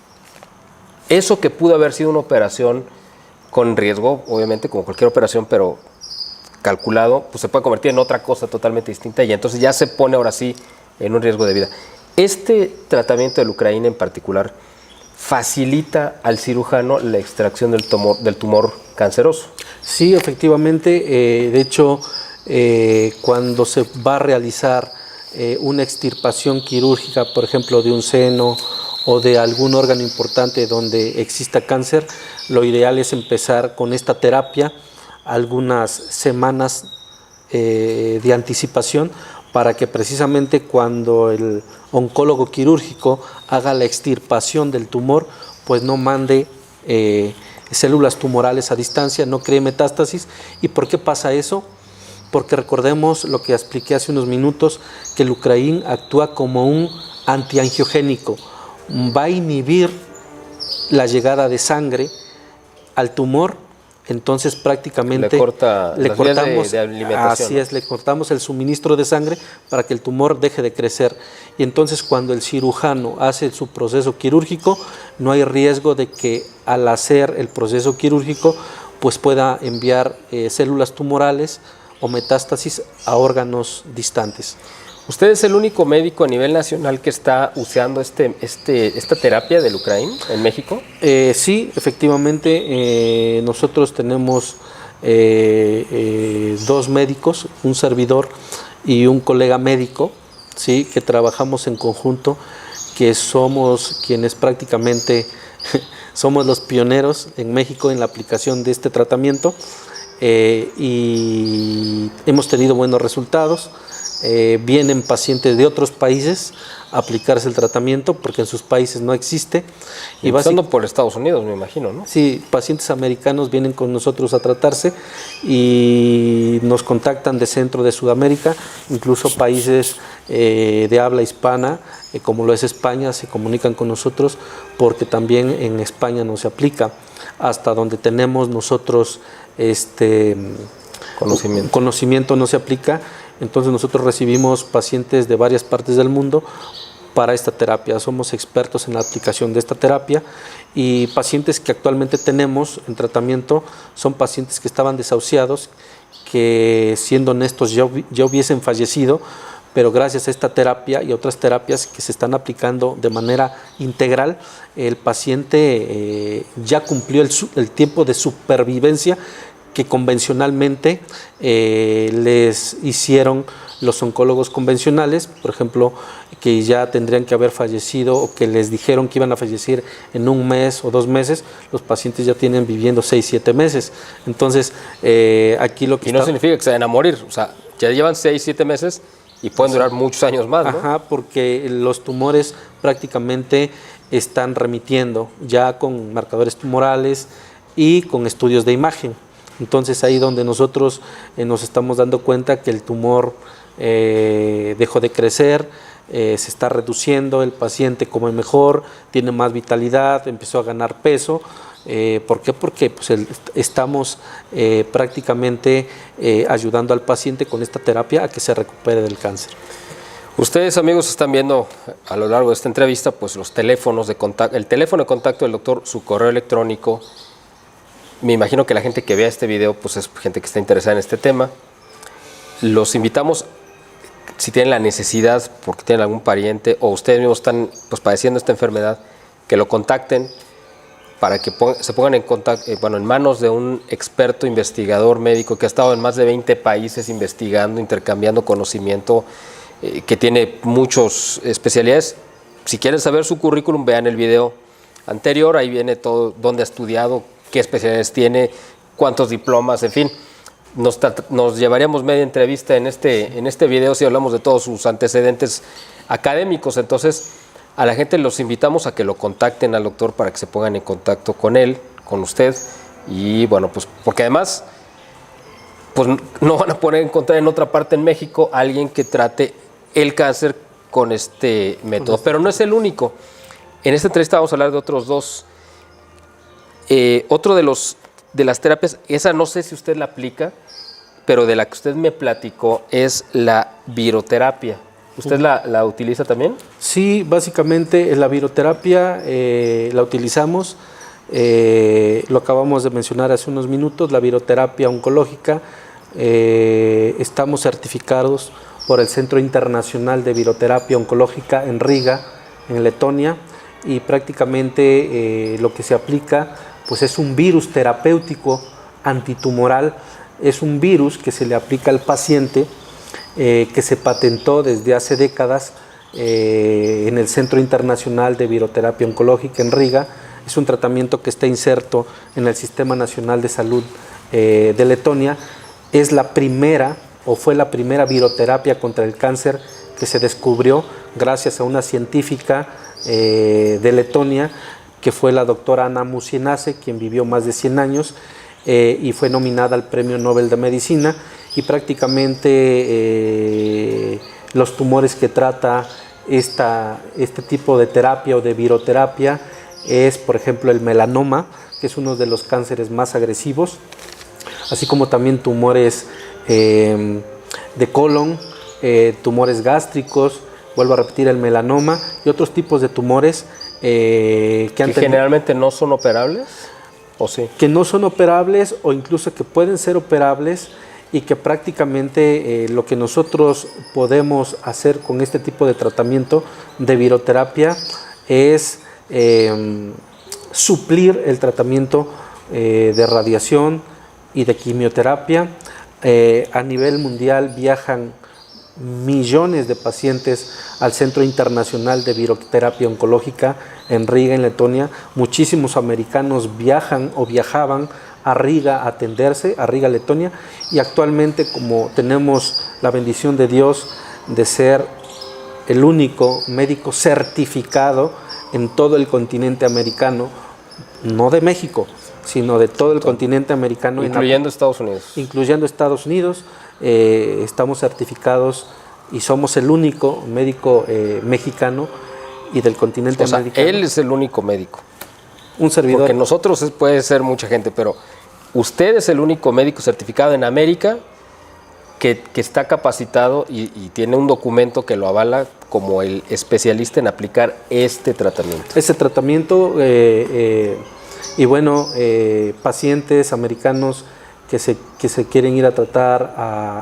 eso que pudo haber sido una operación con riesgo, obviamente como cualquier operación, pero calculado, pues se puede convertir en otra cosa totalmente distinta, y entonces ya se pone ahora sí en un riesgo de vida. Este tratamiento del Ucraín en particular facilita al cirujano la extracción del tumor canceroso. Sí, efectivamente. De hecho, cuando se va a realizar una extirpación quirúrgica, por ejemplo, de un seno o de algún órgano importante donde exista cáncer, lo ideal es empezar con esta terapia algunas semanas de anticipación, para que precisamente cuando el oncólogo quirúrgico haga la extirpación del tumor, pues no mande células tumorales a distancia, no cree metástasis. ¿Y por qué pasa eso? porque recordemos lo que expliqué hace unos minutos, que el Ucraín actúa como un antiangiogénico, va a inhibir la llegada de sangre al tumor, entonces prácticamente le cortamos de alimentación, así es, le cortamos el suministro de sangre para que el tumor deje de crecer. Y entonces cuando el cirujano hace su proceso quirúrgico, no hay riesgo de que al hacer el proceso quirúrgico pues pueda enviar células tumorales o metástasis a órganos distantes. ¿Usted es el único médico a nivel nacional que está usando esta terapia del Ucraín en México? Sí, efectivamente, nosotros tenemos 2 médicos, un servidor y un colega médico, ¿sí?, que trabajamos en conjunto, que somos quienes prácticamente somos los pioneros en México en la aplicación de este tratamiento, y hemos tenido buenos resultados. Vienen pacientes de otros países a aplicarse el tratamiento porque en sus países no existe. Y pasando por Estados Unidos, me imagino, ¿no? Sí, pacientes americanos vienen con nosotros a tratarse y nos contactan de centro de Sudamérica, incluso países de habla hispana, como lo es España, se comunican con nosotros porque también en España no se aplica. Hasta donde tenemos nosotros conocimiento no se aplica. Entonces nosotros recibimos pacientes de varias partes del mundo para esta terapia. Somos expertos en la aplicación de esta terapia, y pacientes que actualmente tenemos en tratamiento son pacientes que estaban desahuciados, que siendo honestos ya hubiesen fallecido, pero gracias a esta terapia y otras terapias que se están aplicando de manera integral, el paciente ya cumplió el tiempo de supervivencia que convencionalmente les hicieron los oncólogos convencionales, por ejemplo, que ya tendrían que haber fallecido o que les dijeron que iban a fallecer en 1 mes o 2 meses, los pacientes ya tienen viviendo 6, 7 meses. Entonces, aquí lo que... Y no significa que se vayan a morir, o sea, ya llevan 6, 7 meses y pueden durar muchos años más, ¿no? Ajá, porque los tumores prácticamente están remitiendo ya con marcadores tumorales y con estudios de imagen. Entonces ahí donde nosotros nos estamos dando cuenta que el tumor dejó de crecer, se está reduciendo, el paciente come mejor, tiene más vitalidad, empezó a ganar peso. ¿Por qué? Porque pues, estamos prácticamente ayudando al paciente con esta terapia a que se recupere del cáncer. Ustedes, amigos, están viendo a lo largo de esta entrevista pues los teléfonos de contacto, el teléfono de contacto del doctor, su correo electrónico. Me imagino que la gente que vea este video pues es gente que está interesada en este tema. Los invitamos, si tienen la necesidad, porque tienen algún pariente o ustedes mismos están pues, padeciendo esta enfermedad, que lo contacten para que se pongan en contacto, en manos de un experto investigador médico que ha estado en más de 20 países investigando, intercambiando conocimiento, que tiene muchas especialidades. Si quieren saber su currículum, vean el video anterior, ahí viene todo, dónde ha estudiado, qué especialidades tiene, cuántos diplomas, en fin. Nos llevaríamos media entrevista en este video si hablamos de todos sus antecedentes académicos. Entonces, a la gente los invitamos a que lo contacten al doctor para que se pongan en contacto con él, con usted. Y bueno, pues porque además, pues no van a poder encontrar en otra parte en México a alguien que trate el cáncer con este método. Pero no es el único. En esta entrevista vamos a hablar de otros 2. Otro de las terapias, esa no sé si usted la aplica, pero de la que usted me platicó es la viroterapia. ¿Usted la utiliza también? Sí, básicamente la viroterapia la utilizamos, lo acabamos de mencionar hace unos minutos, la viroterapia oncológica. Estamos certificados por el Centro Internacional de Viroterapia Oncológica en Riga, en Letonia, y prácticamente lo que se aplica pues es un virus terapéutico antitumoral, es un virus que se le aplica al paciente, que se patentó desde hace décadas en el Centro Internacional de Viroterapia Oncológica en Riga. Es un tratamiento que está inserto en el Sistema Nacional de Salud de Letonia. Es la primera o fue la primera viroterapia contra el cáncer que se descubrió gracias a una científica de Letonia, que fue la doctora Anna Musinase, quien vivió más de 100 años y fue nominada al Premio Nobel de Medicina. y prácticamente los tumores que trata este tipo de terapia o de viroterapia es, por ejemplo, el melanoma, que es uno de los cánceres más agresivos, así como también tumores de colon, tumores gástricos, vuelvo a repetir, el melanoma y otros tipos de tumores que generalmente no son operables, ¿o sí? Que no son operables o incluso que pueden ser operables, y que prácticamente lo que nosotros podemos hacer con este tipo de tratamiento de viroterapia es suplir el tratamiento de radiación y de quimioterapia. A nivel mundial viajan millones de pacientes al Centro Internacional de Viroterapia Oncológica en Riga, en Letonia. Muchísimos americanos viajan o viajaban a Riga a atenderse, a Riga, Letonia, y actualmente, como tenemos la bendición de Dios de ser el único médico certificado en todo el continente americano, no de México, sino de todo el continente americano, incluyendo Estados Unidos. Incluyendo Estados Unidos, estamos certificados y somos el único médico mexicano y del continente americano. Él es el único médico. Un servidor. Porque nosotros puede ser mucha gente, pero usted es el único médico certificado en América que está capacitado y tiene un documento que lo avala como el especialista en aplicar este tratamiento. Este tratamiento, y bueno, pacientes americanos que se quieren ir a tratar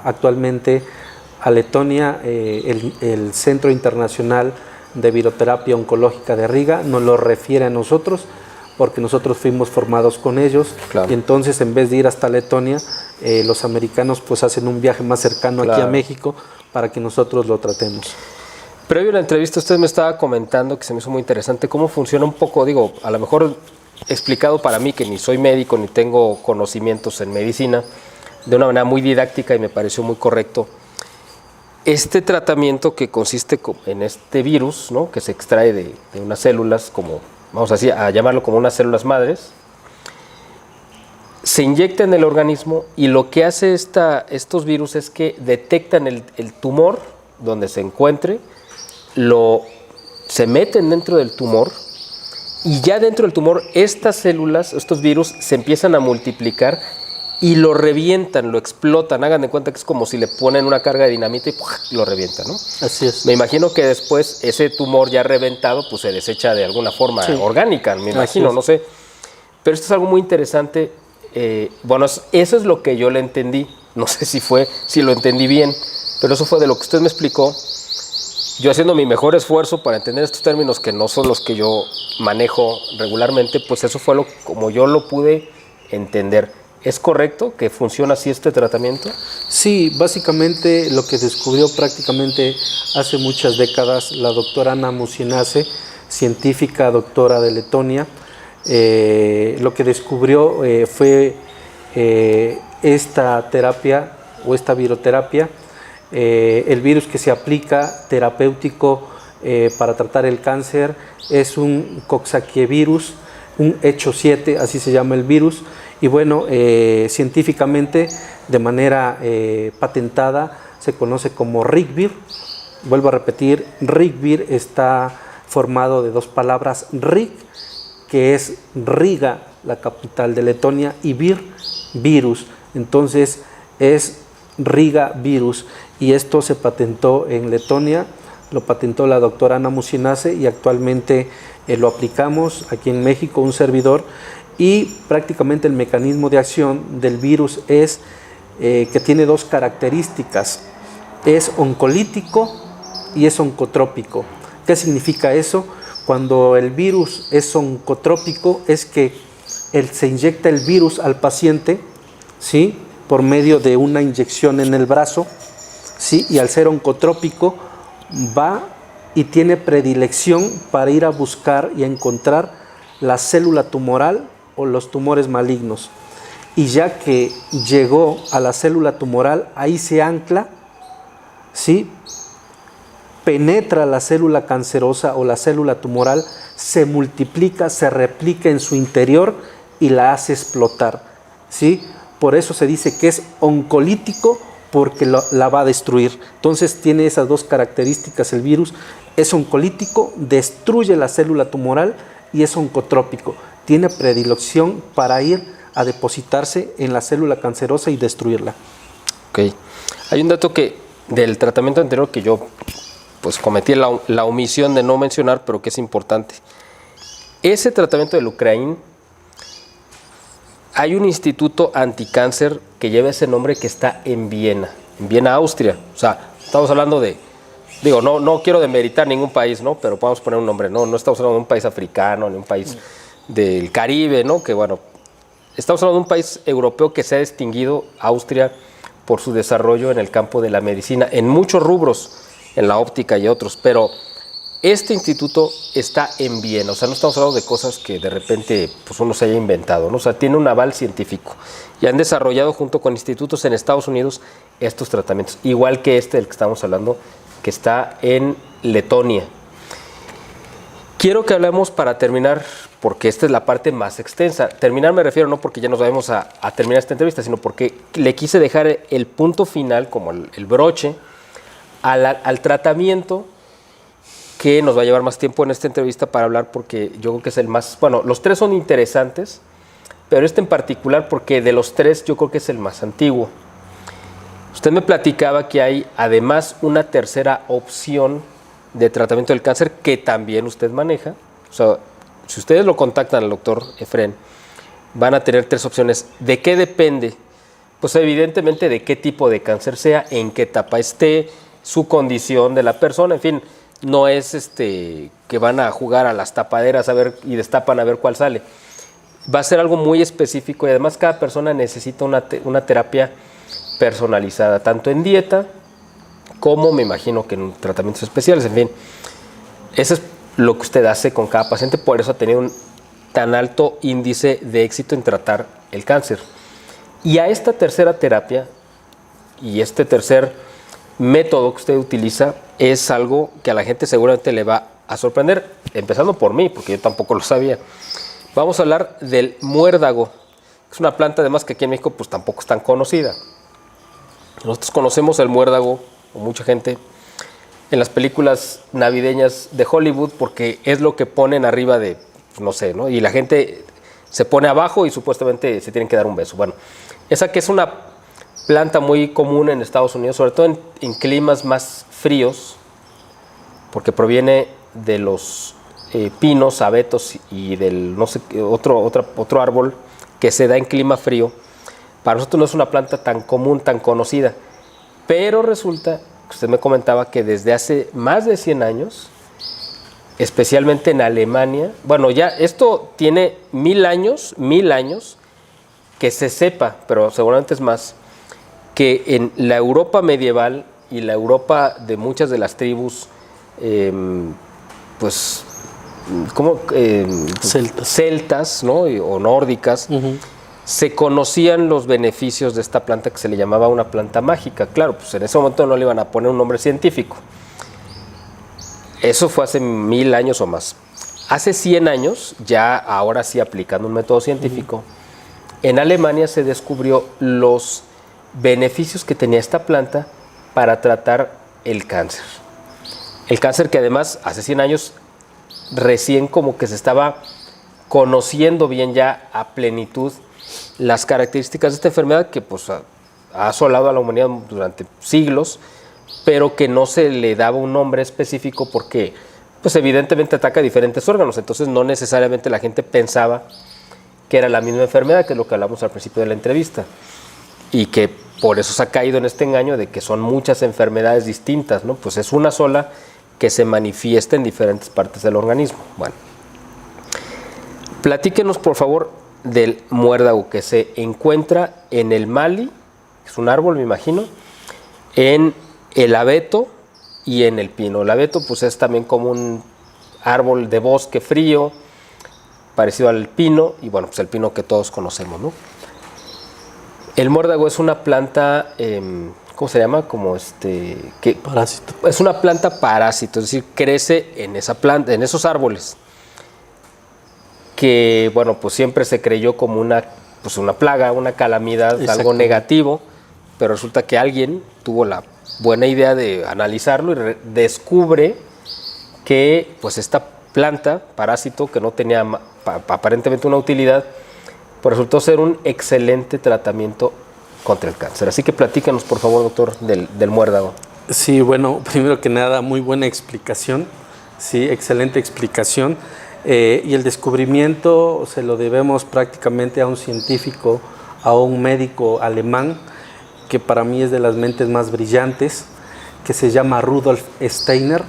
actualmente a Letonia, el Centro Internacional de Viroterapia Oncológica de Riga nos lo refiere a nosotros, porque nosotros fuimos formados con ellos, claro. Y entonces en vez de ir hasta Letonia, los americanos pues hacen un viaje más cercano, claro, aquí a México para que nosotros lo tratemos. Previo a la entrevista usted me estaba comentando, que se me hizo muy interesante, cómo funciona un poco, digo, a lo mejor explicado para mí, que ni soy médico ni tengo conocimientos en medicina, de una manera muy didáctica, y me pareció muy correcto. Este tratamiento que consiste en este virus, ¿no?, que se extrae de unas células, como vamos a llamarlo como unas células madres, se inyecta en el organismo, y lo que hace estos virus es que detectan el tumor donde se encuentre, se meten dentro del tumor, y ya dentro del tumor estas células, estos virus, se empiezan a multiplicar y lo revientan, lo explotan. Hagan de cuenta que es como si le ponen una carga de dinamita y ¡puf!, lo revientan, ¿no? Así es. Me imagino que después ese tumor ya reventado pues se desecha de alguna forma, sí, orgánica, me imagino, no sé. Pero esto es algo muy interesante. Bueno, eso es lo que yo le entendí. No sé si lo entendí bien, pero eso fue de lo que usted me explicó. Yo haciendo mi mejor esfuerzo para entender estos términos que no son los que yo manejo regularmente, pues eso fue como yo lo pude entender. ¿Es correcto que funciona así este tratamiento? Sí, básicamente lo que descubrió prácticamente hace muchas décadas la doctora Anna Musinase, científica doctora de Letonia, lo que descubrió fue esta terapia o esta viroterapia, el virus que se aplica terapéutico para tratar el cáncer es un coxsackievirus, un hecho 7, así se llama el virus. Y bueno, científicamente, de manera patentada, se conoce como Rigvir. Vuelvo a repetir, Rigvir está formado de dos palabras, Rig, que es Riga, la capital de Letonia, y Vir, virus. Entonces es Riga virus, y esto se patentó en Letonia, lo patentó la doctora Anna Musinase, y actualmente lo aplicamos aquí en México, un servidor. Y prácticamente el mecanismo de acción del virus es que tiene dos características: es oncolítico y es oncotrópico. ¿Qué significa eso? Cuando el virus es oncotrópico es que se inyecta el virus al paciente, ¿sí?, por medio de una inyección en el brazo, ¿sí?, y al ser oncotrópico va y tiene predilección para ir a buscar y a encontrar la célula tumoral o los tumores malignos, y ya que llegó a la célula tumoral, ahí se ancla, ¿sí?, penetra la célula cancerosa o la célula tumoral, se multiplica, se replica en su interior y la hace explotar, ¿sí? Por eso se dice que es oncolítico porque la va a destruir. Entonces tiene esas dos características el virus. Es oncolítico, destruye la célula tumoral y es oncotrópico. Tiene predilección para ir a depositarse en la célula cancerosa y destruirla. Ok. Hay un dato que del tratamiento anterior que yo pues cometí la omisión de no mencionar, pero que es importante. Ese tratamiento del Ucraín, hay un instituto anticáncer que lleva ese nombre que está en Viena, Austria. O sea, estamos hablando de, digo, no quiero demeritar ningún país, ¿no? Pero podemos poner un nombre, no estamos hablando de un país africano, ni un país del Caribe, ¿no? Que bueno, estamos hablando de un país europeo que se ha distinguido, Austria, por su desarrollo en el campo de la medicina, en muchos rubros, en la óptica y otros, pero este instituto está en Viena, o sea, no estamos hablando de cosas que de repente pues uno se haya inventado, ¿no? O sea, tiene un aval científico y han desarrollado junto con institutos en Estados Unidos estos tratamientos, igual que este del que estamos hablando, que está en Letonia. Quiero que hablemos para terminar, porque esta es la parte más extensa. Terminar me refiero no porque ya nos vayamos a terminar esta entrevista, sino porque le quise dejar el punto final, como el broche, al tratamiento que nos va a llevar más tiempo en esta entrevista para hablar, porque yo creo que es el más... Bueno, los tres son interesantes, pero este en particular porque de los tres yo creo que es el más antiguo. Usted me platicaba que hay además una tercera opción de tratamiento del cáncer que también usted maneja. O sea, si ustedes lo contactan al doctor Efrén, van a tener tres opciones. ¿De qué depende? Pues evidentemente de qué tipo de cáncer sea, en qué etapa esté, su condición de la persona, en fin, no es que van a jugar a las tapaderas a ver y destapan a ver cuál sale. Va a ser algo muy específico y además cada persona necesita una terapia personalizada, tanto en dieta como me imagino que en tratamientos especiales, en fin. Eso es lo que usted hace con cada paciente, por eso ha tenido un tan alto índice de éxito en tratar el cáncer. Y a esta tercera terapia y este tercer método que usted utiliza es algo que a la gente seguramente le va a sorprender, empezando por mí, porque yo tampoco lo sabía. Vamos a hablar del muérdago. Es una planta además que aquí en México pues tampoco es tan conocida. Nosotros conocemos el muérdago, o mucha gente, en las películas navideñas de Hollywood, porque es lo que ponen arriba de, no sé, ¿no? Y la gente se pone abajo y supuestamente se tienen que dar un beso. Bueno, esa que es una planta muy común en Estados Unidos, sobre todo en climas más fríos, porque proviene de los pinos, abetos y del no sé otro árbol que se da en clima frío. Para nosotros no es una planta tan común, tan conocida, pero resulta que usted me comentaba que desde hace más de 100 años, especialmente en Alemania, bueno, ya esto tiene 1000 años, que se sepa, pero seguramente es más, que en la Europa medieval y la Europa de muchas de las tribus, pues, celtas, ¿no? O nórdicas, se conocían los beneficios de esta planta que se le llamaba una planta mágica. Claro, pues en ese momento no le iban a poner un nombre científico. Eso fue hace 1000 años o más. Hace 100 años, ya ahora sí aplicando un método científico, en Alemania se descubrió los beneficios que tenía esta planta para tratar el cáncer. El cáncer que además hace 100 años recién como que se estaba conociendo bien ya a plenitud las características de esta enfermedad que pues ha asolado a la humanidad durante siglos, pero que no se le daba un nombre específico porque pues evidentemente ataca diferentes órganos, entonces no necesariamente la gente pensaba que era la misma enfermedad, que es lo que hablamos al principio de la entrevista, y que por eso se ha caído en este engaño de que son muchas enfermedades distintas, ¿no? Pues es una sola que se manifiesta en diferentes partes del organismo. Bueno, platíquenos por favor del muérdago que se encuentra en el Mali, que es un árbol me imagino, en el abeto y en el pino. El abeto pues es también como un árbol de bosque frío, parecido al pino, y bueno, pues el pino que todos conocemos, ¿no? El muérdago es una planta, ¿cómo se llama? Como parásito. Es una planta parásito, es decir, crece en esa planta, en esos árboles, que bueno, pues siempre se creyó como una plaga, una calamidad, algo negativo, pero resulta que alguien tuvo la buena idea de analizarlo y descubre que pues esta planta, parásito, que no tenía aparentemente una utilidad, pues resultó ser un excelente tratamiento contra el cáncer. Así que platícanos, por favor, doctor, del muérdago. Sí, bueno, primero que nada, muy buena explicación, sí, excelente explicación. Y el descubrimiento se lo debemos prácticamente a un científico, a un médico alemán, que para mí es de las mentes más brillantes, que se llama Rudolf Steiner.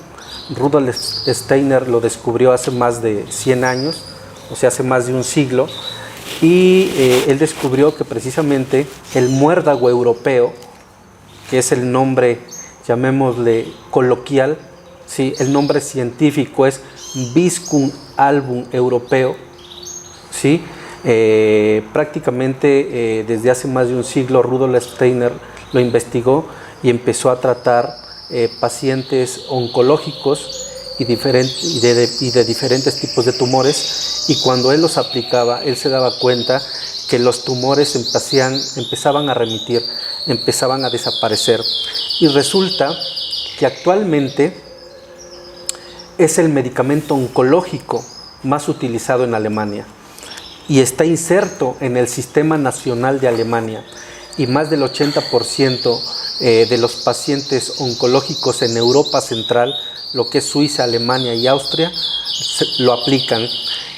Rudolf Steiner lo descubrió hace más de 100 años, o sea, hace más de un siglo, y él descubrió que precisamente el muérdago europeo, que es el nombre, llamémosle coloquial, ¿sí? El nombre científico es Viscum album europeo, ¿sí? Prácticamente desde hace más de un siglo Rudolf Steiner lo investigó y empezó a tratar pacientes oncológicos y de diferentes tipos de tumores, y cuando él los aplicaba, él se daba cuenta que los tumores empezaban a remitir, empezaban a desaparecer, y resulta que actualmente es el medicamento oncológico más utilizado en Alemania y está inserto en el Sistema Nacional de Alemania, y más del 80% de los pacientes oncológicos en Europa Central, lo que es Suiza, Alemania y Austria, lo aplican.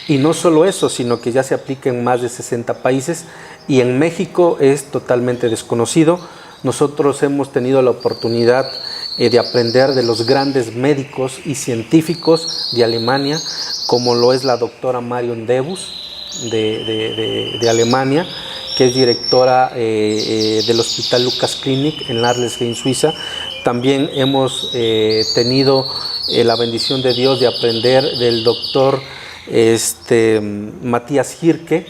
Y no solo eso, sino que ya se aplica en más de 60 países, y en México es totalmente desconocido. Nosotros hemos tenido la oportunidad de aprender de los grandes médicos y científicos de Alemania, como lo es la doctora Marion Debus de Alemania, que es directora del Hospital Lucas Clinic en Arlesheim, Suiza. También hemos tenido la bendición de Dios de aprender del doctor Matías Hirke,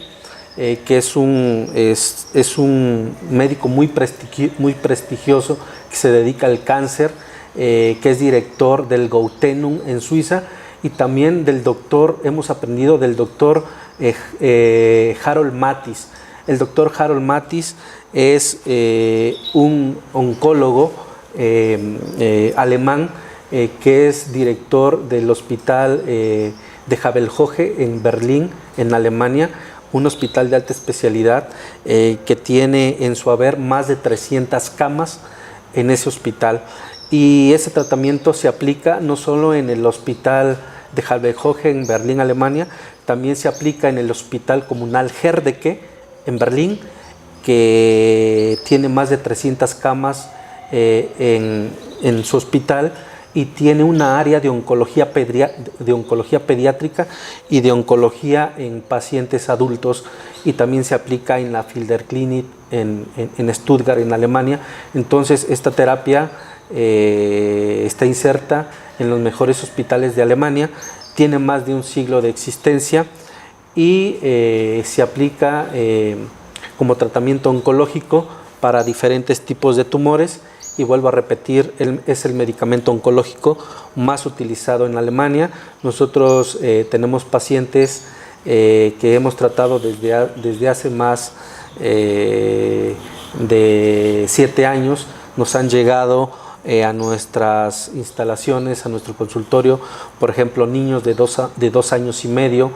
que es un médico muy prestigioso que se dedica al cáncer, que es director del Gautenum en Suiza, y también hemos aprendido del doctor Harold Mattis. El doctor Harold Mattis es un oncólogo alemán que es director del hospital de Havelhoge en Berlín, en Alemania, un hospital de alta especialidad que tiene en su haber más de 300 camas en ese hospital. Y ese tratamiento se aplica no solo en el hospital de Havelhoge en Berlín, Alemania, también se aplica en el Hospital Comunal Herdecke en Berlín, que tiene más de 300 camas en su hospital, y tiene una área de oncología pediátrica y de oncología en pacientes adultos, y también se aplica en la Fielder Clinic en Stuttgart, en Alemania. Entonces esta terapia está inserta en los mejores hospitales de Alemania, tiene más de un siglo de existencia, y se aplica como tratamiento oncológico para diferentes tipos de tumores. Y vuelvo a repetir, es el medicamento oncológico más utilizado en Alemania. Nosotros tenemos pacientes que hemos tratado desde hace más de 7 años. Nos han llegado a nuestras instalaciones, a nuestro consultorio, por ejemplo, niños de 2 años y medio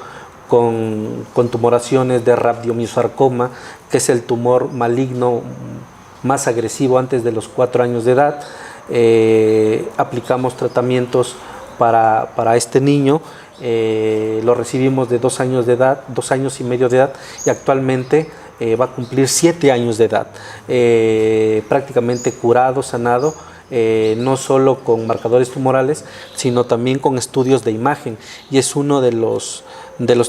con tumoraciones de rhabdomyosarcoma, que es el tumor maligno más agresivo antes de los 4 años de edad. Aplicamos tratamientos para este niño, lo recibimos de 2 años de edad, 2 años y medio de edad, y actualmente va a cumplir 7 años de edad, prácticamente curado, sanado, no solo con marcadores tumorales, sino también con estudios de imagen, y es uno de los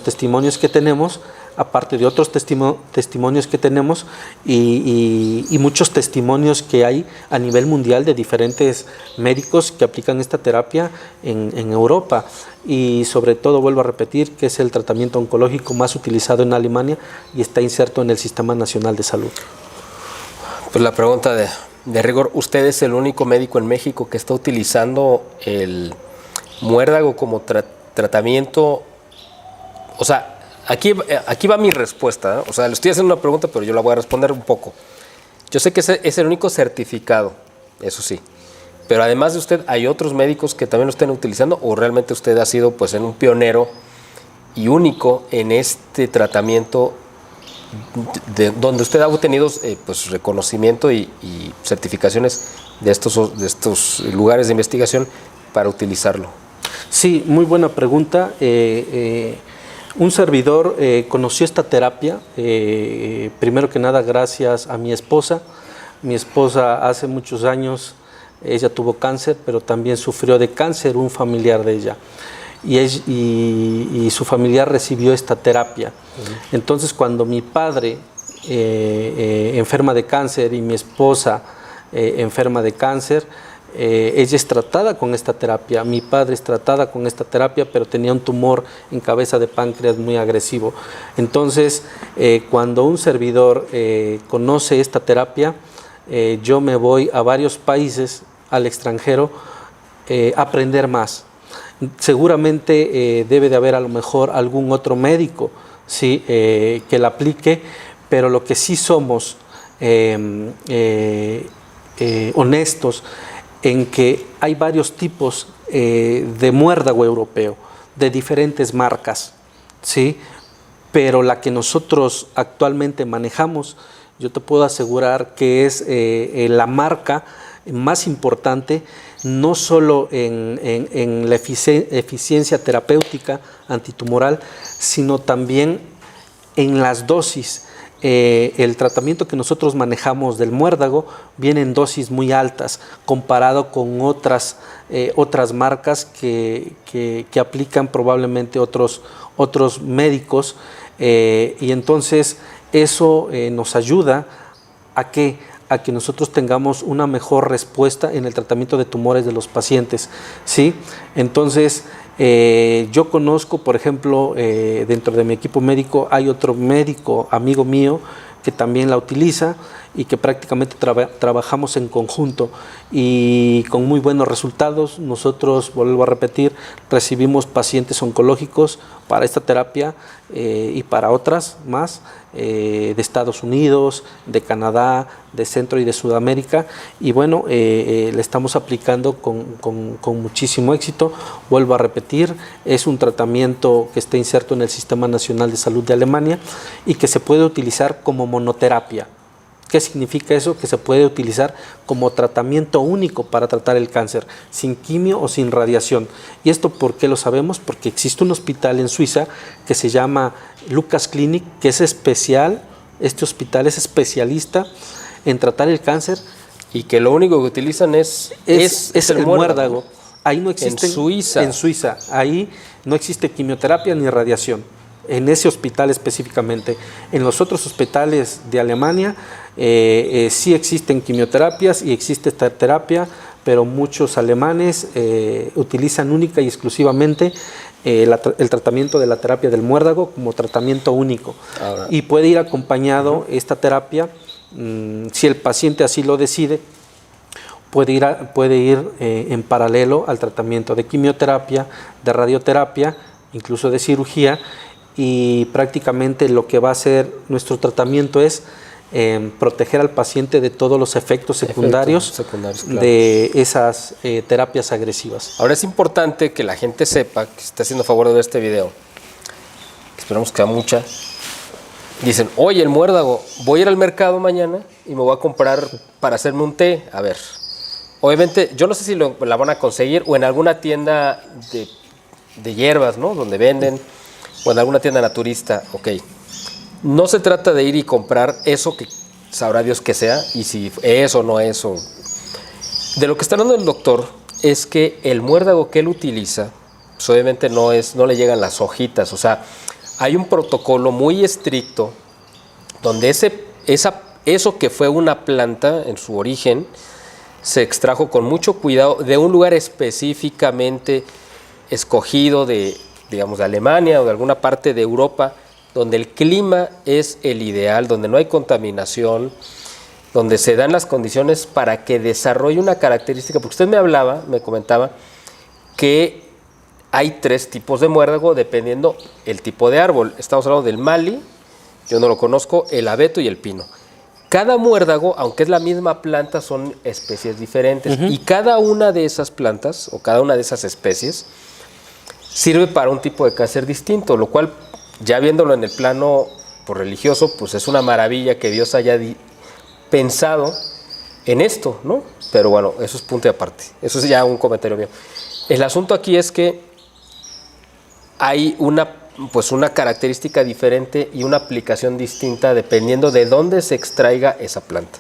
testimonios que tenemos, aparte de otros testimonios que tenemos y muchos testimonios que hay a nivel mundial de diferentes médicos que aplican esta terapia en Europa, y sobre todo, vuelvo a repetir, que es el tratamiento oncológico más utilizado en Alemania y está inserto en el Sistema Nacional de Salud. Pues la pregunta de rigor, ¿usted es el único médico en México que está utilizando el muérdago como tratamiento? O sea, aquí va mi respuesta, ¿eh? O sea, le estoy haciendo una pregunta, pero yo la voy a responder un poco. Yo sé que ese es el único certificado, eso sí. Pero además de usted, ¿hay otros médicos que también lo estén utilizando o realmente usted ha sido pues un pionero y único en este tratamiento donde usted ha obtenido pues reconocimiento y certificaciones de estos lugares de investigación para utilizarlo? Sí, muy buena pregunta. Un servidor conoció esta terapia, primero que nada gracias a mi esposa. Mi esposa hace muchos años, ella tuvo cáncer, pero también sufrió de cáncer un familiar de ella. Y su familiar recibió esta terapia. Entonces, cuando mi padre enferma de cáncer y mi esposa enferma de cáncer, ella es tratada con esta terapia, mi padre es tratada con esta terapia, pero tenía un tumor en cabeza de páncreas muy agresivo. Entonces, cuando un servidor conoce esta terapia, yo me voy a varios países al extranjero a aprender más. Seguramente debe de haber a lo mejor algún otro médico, ¿sí? Que la aplique, pero lo que sí somos honestos en que hay varios tipos de muérdago europeo, de diferentes marcas, ¿sí? Pero la que nosotros actualmente manejamos, yo te puedo asegurar que es la marca más importante, no solo en la eficiencia terapéutica antitumoral, sino también en las dosis. El tratamiento que nosotros manejamos del muérdago viene en dosis muy altas comparado con otras marcas que aplican probablemente otros médicos, y entonces eso nos ayuda a que nosotros tengamos una mejor respuesta en el tratamiento de tumores de los pacientes, ¿sí? Entonces, yo conozco, por ejemplo, dentro de mi equipo médico hay otro médico, amigo mío, que también la utiliza y que prácticamente trabajamos en conjunto y con muy buenos resultados. Nosotros, vuelvo a repetir, recibimos pacientes oncológicos para esta terapia y para otras más, de Estados Unidos, de Canadá, de Centro y de Sudamérica, y bueno, le estamos aplicando con muchísimo éxito. Vuelvo a repetir, es un tratamiento que está inserto en el Sistema Nacional de Salud de Alemania y que se puede utilizar como monoterapia. ¿Qué significa eso? Que se puede utilizar como tratamiento único para tratar el cáncer, sin quimio o sin radiación. ¿Y esto por qué lo sabemos? Porque existe un hospital en Suiza que se llama Lucas Clinic, que es especial, este hospital es especialista en tratar el cáncer. Y que lo único que utilizan es el muérdago. Ahí no existe. En Suiza. Ahí no existe quimioterapia ni radiación. En ese hospital específicamente. En los otros hospitales de Alemania sí existen quimioterapias y existe esta terapia, pero muchos alemanes utilizan única y exclusivamente el tratamiento de la terapia del muérdago como tratamiento único. Ahora, y puede ir acompañado esta terapia, si el paciente así lo decide, puede ir en paralelo al tratamiento de quimioterapia, de radioterapia, incluso de cirugía. Y prácticamente lo que va a hacer nuestro tratamiento es proteger al paciente de todos los efectos secundarios, claro, de esas terapias agresivas. Ahora es importante que la gente sepa, que se está haciendo a favor de ver este video, esperamos que a mucha, dicen, oye, el muérdago, voy a ir al mercado mañana y me voy a comprar para hacerme un té. A ver, obviamente, yo no sé si la van a conseguir o en alguna tienda de hierbas, ¿no? Donde venden, o en alguna tienda naturista, ok. No se trata de ir y comprar eso que sabrá Dios que sea, y si es o no es. De lo que está hablando el doctor es que el muérdago que él utiliza, pues obviamente no le llegan las hojitas, o sea, hay un protocolo muy estricto donde eso que fue una planta en su origen se extrajo con mucho cuidado de un lugar específicamente escogido de Alemania o de alguna parte de Europa, donde el clima es el ideal, donde no hay contaminación, donde se dan las condiciones para que desarrolle una característica, porque usted me comentaba que hay 3 tipos de muérdago dependiendo el tipo de árbol. Estamos hablando del Mali, yo no lo conozco, el abeto y el pino. Cada muérdago, aunque es la misma planta, son especies diferentes. Y cada una de esas plantas, o cada una de esas especies, sirve para un tipo de cáncer distinto, lo cual, ya viéndolo en el plano religioso, pues es una maravilla que Dios haya pensado en esto, ¿no? Pero bueno, eso es punto y aparte. Eso es ya un comentario mío. El asunto aquí es que hay una característica diferente y una aplicación distinta dependiendo de dónde se extraiga esa planta.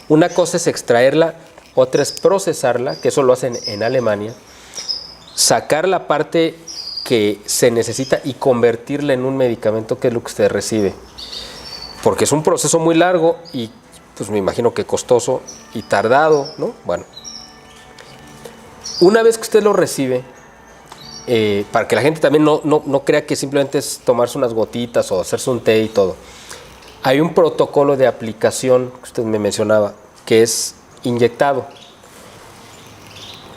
Una cosa es extraerla, otra es procesarla, que eso lo hacen en Alemania, sacar la parte que se necesita y convertirla en un medicamento, que es lo que usted recibe. Porque es un proceso muy largo y pues me imagino que costoso y tardado, ¿no? Bueno, una vez que usted lo recibe, para que la gente también no crea que simplemente es tomarse unas gotitas o hacerse un té y todo. Hay un protocolo de aplicación que usted me mencionaba, que es inyectado.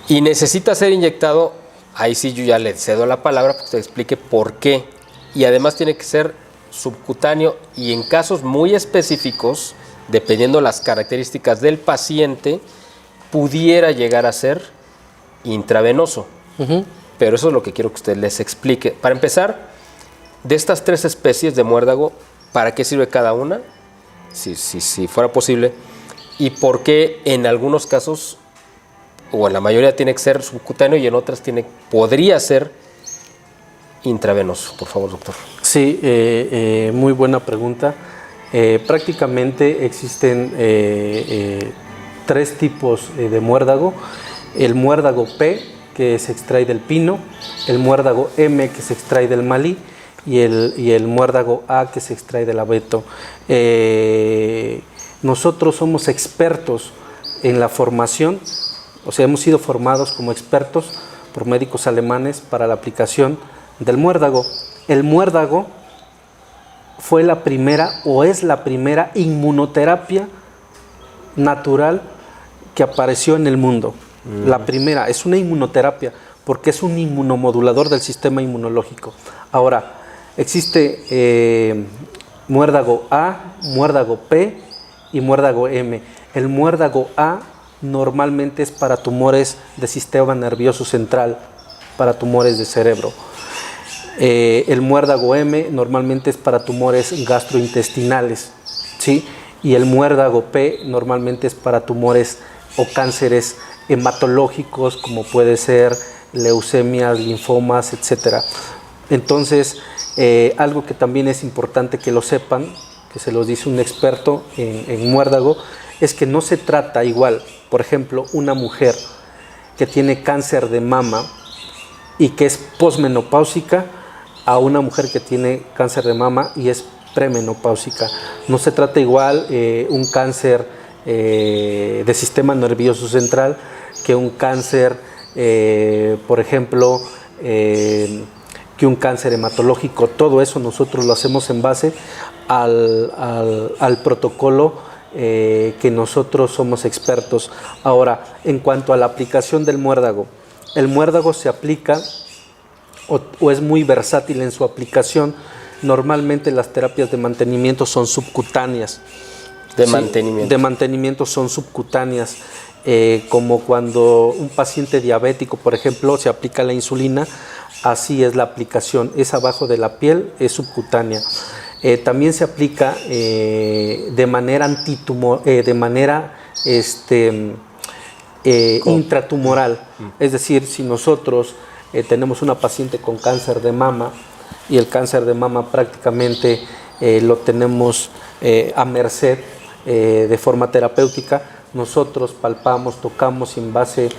Y necesita ser inyectado, ahí sí yo ya le cedo la palabra para que usted explique por qué. Y además tiene que ser subcutáneo y en casos muy específicos, dependiendo las características del paciente, pudiera llegar a ser intravenoso. Pero eso es lo que quiero que usted les explique. Para empezar, de estas 3 especies de muérdago, ¿para qué sirve cada una? Si fuera posible. Y por qué en algunos casos, o en la mayoría, tiene que ser subcutáneo y en otras podría ser intravenoso. Por favor, doctor. Sí, muy buena pregunta. Prácticamente existen 3 tipos de muérdago. El muérdago P, que se extrae del pino, el muérdago M, que se extrae del malí, y el muérdago A, que se extrae del abeto. Nosotros somos expertos en la formación, o sea, hemos sido formados como expertos por médicos alemanes para la aplicación del muérdago. El muérdago fue la primera, o es la primera inmunoterapia natural que apareció en el mundo. La primera, es una inmunoterapia porque es un inmunomodulador del sistema inmunológico. Ahora, existe muérdago A, muérdago P y muérdago M. El muérdago A normalmente es para tumores de sistema nervioso central, para tumores de cerebro. El muérdago M normalmente es para tumores gastrointestinales, ¿sí? Y el muérdago P normalmente es para tumores o cánceres hematológicos, como puede ser leucemias, linfomas, etc. Entonces, algo que también es importante que lo sepan, que se los dice un experto en muérdago, es que no se trata igual, por ejemplo, una mujer que tiene cáncer de mama y que es posmenopáusica, a una mujer que tiene cáncer de mama y es premenopáusica. No se trata igual un cáncer de sistema nervioso central que un cáncer, por ejemplo, que un cáncer hematológico. Todo eso nosotros lo hacemos en base al protocolo que nosotros somos expertos. Ahora, en cuanto a la aplicación del muérdago, el muérdago se aplica o es muy versátil en su aplicación. Normalmente las terapias de mantenimiento son subcutáneas. De mantenimiento son subcutáneas, como cuando un paciente diabético, por ejemplo, se aplica la insulina, así es la aplicación, es abajo de la piel, es subcutánea. También se aplica de manera intratumoral, es decir, si nosotros tenemos una paciente con cáncer de mama y el cáncer de mama prácticamente lo tenemos a merced de forma terapéutica, nosotros palpamos, tocamos y en base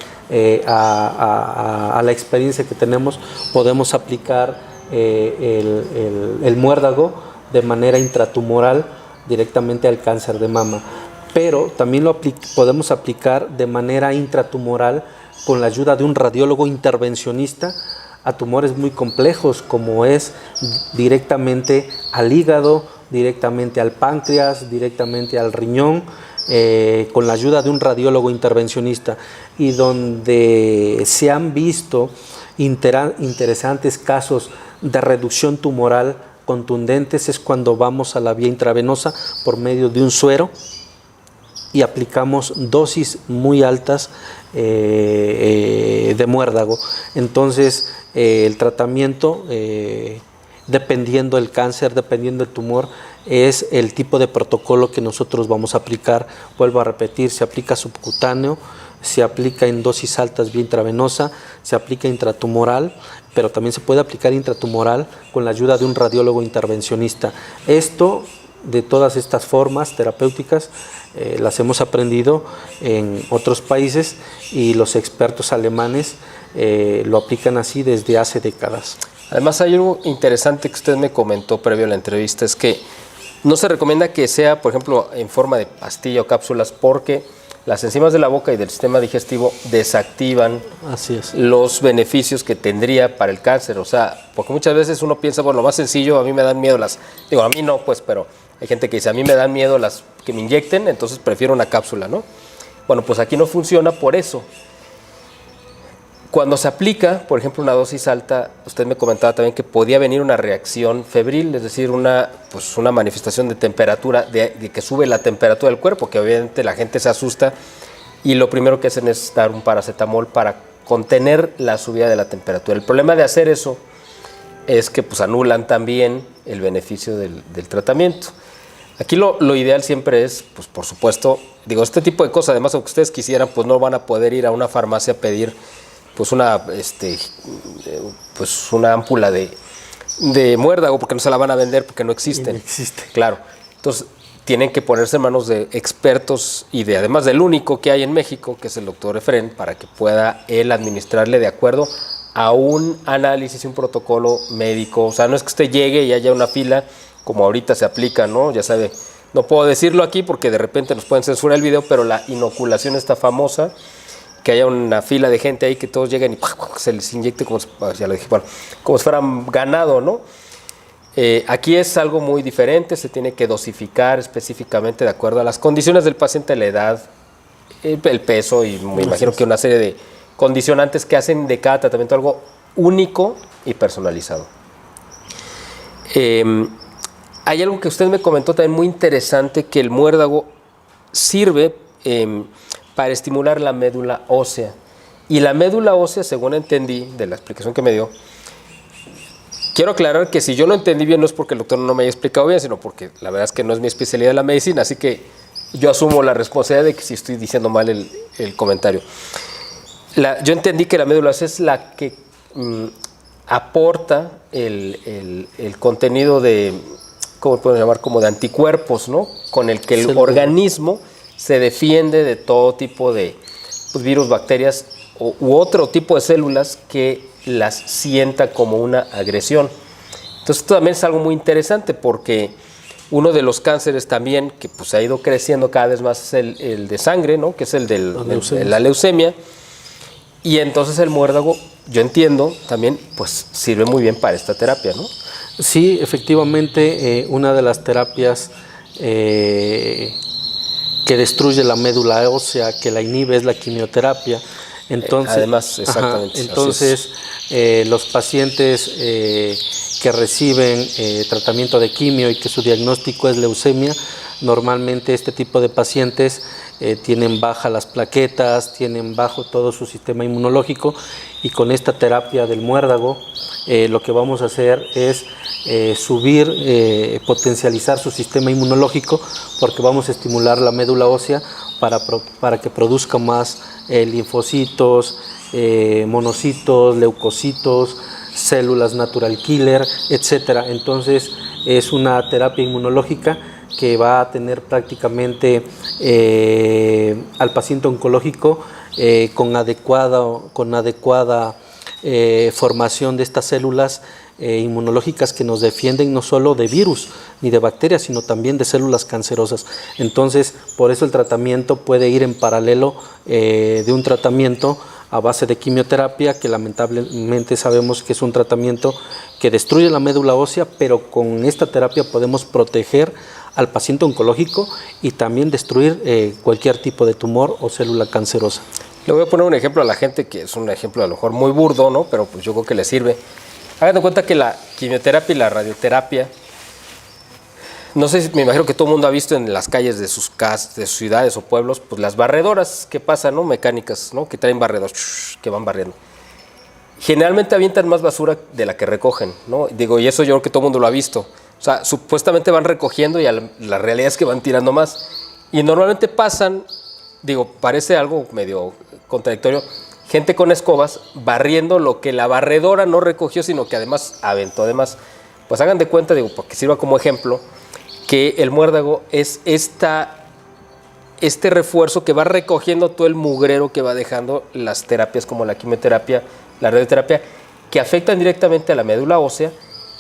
a la experiencia que tenemos podemos aplicar el muérdago de manera intratumoral directamente al cáncer de mama, pero también podemos aplicar de manera intratumoral con la ayuda de un radiólogo intervencionista a tumores muy complejos, como es directamente al hígado, directamente al páncreas, directamente al riñón, con la ayuda de un radiólogo intervencionista, y donde se han visto interesantes casos de reducción tumoral contundentes es cuando vamos a la vía intravenosa por medio de un suero y aplicamos dosis muy altas de muérdago. Entonces, el tratamiento, dependiendo del cáncer, dependiendo del tumor, es el tipo de protocolo que nosotros vamos a aplicar. Vuelvo a repetir, se aplica subcutáneo, se aplica en dosis altas vía intravenosa, se aplica intratumoral, pero también se puede aplicar intratumoral con la ayuda de un radiólogo intervencionista. Esto, de todas estas formas terapéuticas, las hemos aprendido en otros países y los expertos alemanes lo aplican así desde hace décadas. Además, hay algo interesante que usted me comentó previo a la entrevista, es que no se recomienda que sea, por ejemplo, en forma de pastilla o cápsulas, porque las enzimas de la boca y del sistema digestivo desactivan Así es. los beneficios que tendría para el cáncer. O sea, porque muchas veces uno piensa, bueno, lo más sencillo, a mí me dan miedo a mí no, pues, pero hay gente que dice, a mí me dan miedo las que me inyecten, entonces prefiero una cápsula, ¿no? Bueno, pues aquí no funciona por eso. Cuando se aplica, por ejemplo, una dosis alta, usted me comentaba también que podía venir una reacción febril, es decir, una manifestación de temperatura, de que sube la temperatura del cuerpo, que obviamente la gente se asusta y lo primero que hacen es dar un paracetamol para contener la subida de la temperatura. El problema de hacer eso es que pues anulan también el beneficio del tratamiento. Aquí lo ideal siempre es, pues por supuesto, digo, este tipo de cosas, además aunque ustedes quisieran, pues no van a poder ir a una farmacia a pedir pues una ámpula de muérdago porque no se la van a vender porque no existen. No existe. Claro. Entonces, tienen que ponerse en manos de expertos y además del único que hay en México, que es el doctor Efrén, para que pueda él administrarle de acuerdo a un análisis y un protocolo médico. O sea, no es que usted llegue y haya una fila como ahorita se aplica, ¿no? Ya sabe, no puedo decirlo aquí porque de repente nos pueden censurar el video, pero la inoculación está famosa, que haya una fila de gente ahí que todos lleguen y se les inyecte como si fueran ganado, ¿no? Aquí es algo muy diferente, se tiene que dosificar específicamente de acuerdo a las condiciones del paciente, la edad, el peso y me imagino que una serie de condicionantes que hacen de cada tratamiento algo único y personalizado. Hay algo que usted me comentó también muy interesante, que el muérdago sirve para estimular la médula ósea. Y la médula ósea, según entendí de la explicación que me dio, quiero aclarar que si yo lo entendí bien no es porque el doctor no me haya explicado bien, sino porque la verdad es que no es mi especialidad de la medicina, así que yo asumo la responsabilidad de que si estoy diciendo mal el comentario. Yo entendí que la médula ósea es la que aporta el contenido de, ¿cómo podemos llamar? Como de anticuerpos, ¿no? Con el que el organismo se defiende de todo tipo de virus, bacterias u otro tipo de células que las sienta como una agresión. Entonces esto también es algo muy interesante porque uno de los cánceres también que pues ha ido creciendo cada vez más es el de sangre, ¿no? Que es el de la leucemia. Y entonces el muérdago, yo entiendo, también pues sirve muy bien para esta terapia, ¿no? Sí, efectivamente, una de las terapias que destruye la médula ósea, que la inhibe, es la quimioterapia. Entonces, además, exactamente. Entonces, los pacientes que reciben tratamiento de quimio y que su diagnóstico es leucemia, normalmente este tipo de pacientes tienen baja las plaquetas, tienen bajo todo su sistema inmunológico, y con esta terapia del muérdago lo que vamos a hacer es potencializar su sistema inmunológico, porque vamos a estimular la médula ósea para que produzca más linfocitos, monocitos, leucocitos, células natural killer, etc. Entonces es una terapia inmunológica que va a tener prácticamente al paciente oncológico con adecuada formación de estas células inmunológicas que nos defienden no solo de virus ni de bacterias, sino también de células cancerosas. Entonces, por eso el tratamiento puede ir en paralelo de un tratamiento a base de quimioterapia, que lamentablemente sabemos que es un tratamiento que destruye la médula ósea, pero con esta terapia podemos proteger al paciente oncológico y también destruir cualquier tipo de tumor o célula cancerosa. Le voy a poner un ejemplo a la gente, que es un ejemplo a lo mejor muy burdo, ¿no? Pero pues yo creo que le sirve. Hagan de cuenta que la quimioterapia y la radioterapia No sé, me imagino que todo el mundo ha visto en las calles de sus casas, de sus ciudades o pueblos, pues las barredoras que pasan, ¿no? Mecánicas, ¿no? Que traen barredores, que van barriendo. Generalmente avientan más basura de la que recogen, ¿no? Digo, y eso yo creo que todo el mundo lo ha visto. O sea, supuestamente van recogiendo y la realidad es que van tirando más. Y normalmente pasan, digo, parece algo medio contradictorio, gente con escobas barriendo lo que la barredora no recogió, sino que además aventó. Además, pues hagan de cuenta, digo, para que sirva como ejemplo, que el muérdago es este refuerzo que va recogiendo todo el mugrero que va dejando las terapias como la quimioterapia, la radioterapia, que afectan directamente a la médula ósea,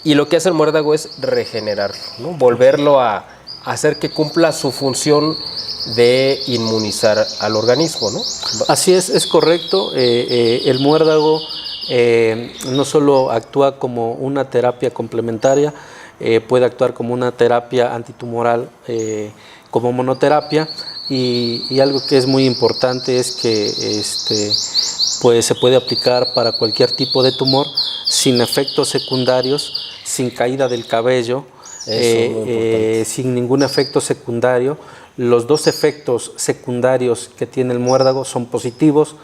y lo que hace el muérdago es regenerarlo, ¿no? Volverlo a hacer que cumpla su función de inmunizar al organismo, ¿no? Así es correcto. El muérdago no solo actúa como una terapia complementaria, puede actuar como una terapia antitumoral, como monoterapia, y algo que es muy importante es que pues se puede aplicar para cualquier tipo de tumor sin efectos secundarios, sin caída del cabello, sin ningún efecto secundario. Los dos efectos secundarios que tiene el muérdago son positivos.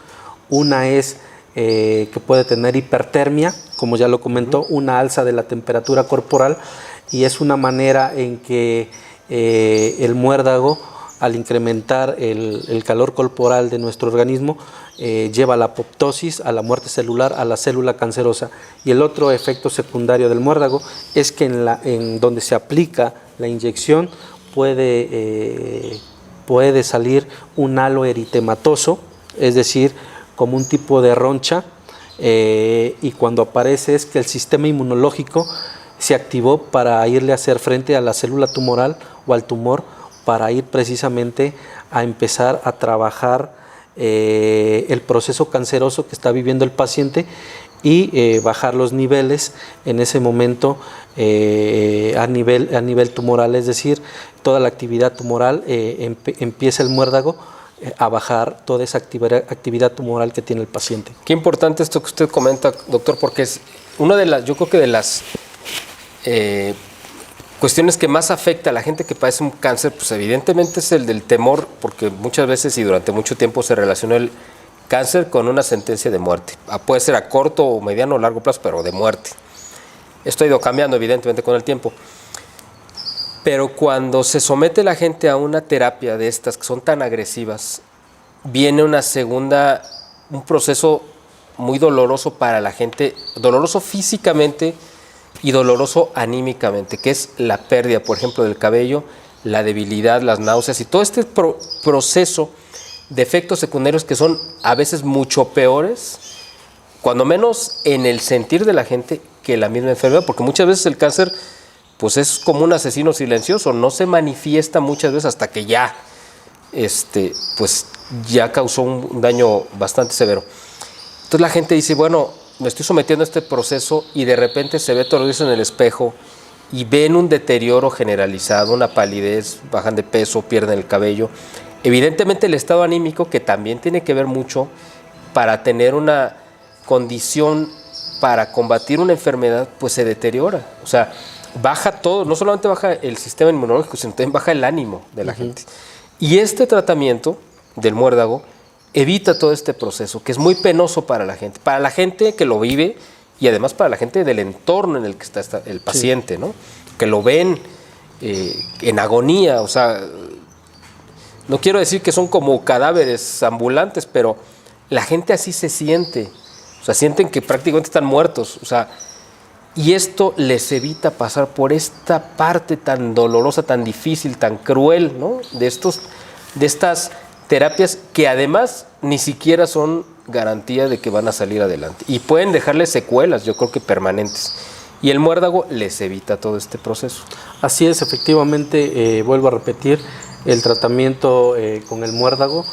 Una es que puede tener hipertermia, como ya lo comentó, una alza de la temperatura corporal, y es una manera en que el muérdago, al incrementar el calor corporal de nuestro organismo, lleva a la apoptosis, a la muerte celular, a la célula cancerosa. Y el otro efecto secundario del muérdago es que en donde se aplica la inyección puede salir un halo eritematoso, es decir, como un tipo de roncha, y cuando aparece es que el sistema inmunológico se activó para irle a hacer frente a la célula tumoral o al tumor, para ir precisamente a empezar a trabajar el proceso canceroso que está viviendo el paciente y bajar los niveles en ese momento a nivel tumoral, es decir, toda la actividad tumoral, empieza el muérdago a bajar toda esa actividad tumoral que tiene el paciente. Qué importante esto que usted comenta, doctor, porque es una de las, yo creo que de las cuestiones que más afecta a la gente que padece un cáncer, pues evidentemente es el del temor, porque muchas veces y durante mucho tiempo se relacionó el cáncer con una sentencia de muerte. Puede ser a corto o mediano o largo plazo, pero de muerte. Esto ha ido cambiando evidentemente con el tiempo. Pero cuando se somete la gente a una terapia de estas que son tan agresivas, viene un proceso muy doloroso para la gente, doloroso físicamente y doloroso anímicamente, que es la pérdida, por ejemplo, del cabello, la debilidad, las náuseas y todo este proceso de efectos secundarios que son a veces mucho peores, cuando menos en el sentir de la gente, que la misma enfermedad, porque muchas veces el cáncer pues es como un asesino silencioso, no se manifiesta muchas veces hasta que ya pues ya causó un daño bastante severo. Entonces la gente dice, bueno, me estoy sometiendo a este proceso, y de repente se ve todo eso en el espejo y ven un deterioro generalizado, una palidez, bajan de peso, pierden el cabello. Evidentemente el estado anímico, que también tiene que ver mucho para tener una condición para combatir una enfermedad, pues se deteriora. O sea, baja todo, no solamente baja el sistema inmunológico, sino también baja el ánimo de la gente. Y este tratamiento del muérdago evita todo este proceso, que es muy penoso para la gente que lo vive, y además para la gente del entorno en el que está el paciente, ¿no? Que lo ven en agonía. O sea, no quiero decir que son como cadáveres ambulantes, pero la gente así se siente. O sea, sienten que prácticamente están muertos. O sea, y esto les evita pasar por esta parte tan dolorosa, tan difícil, tan cruel, ¿no? De estas terapias que además ni siquiera son garantía de que van a salir adelante. Y pueden dejarles secuelas, yo creo que permanentes. Y el muérdago les evita todo este proceso. Así es, efectivamente, vuelvo a repetir, el tratamiento con el muérdago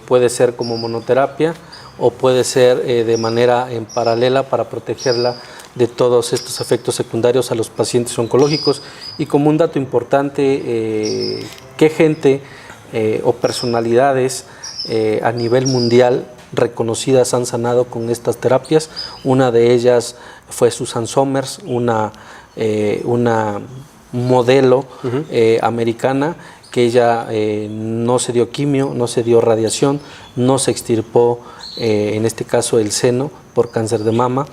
puede ser como monoterapia o puede ser de manera en paralela para protegerla de todos estos efectos secundarios a los pacientes oncológicos. Y como un dato importante, ¿qué gente o personalidades a nivel mundial reconocidas han sanado con estas terapias? Una de ellas fue Susan Somers, una modelo americana, que ella no se dio quimio, no se dio radiación, no se extirpó, en este caso, el seno por cáncer de mama,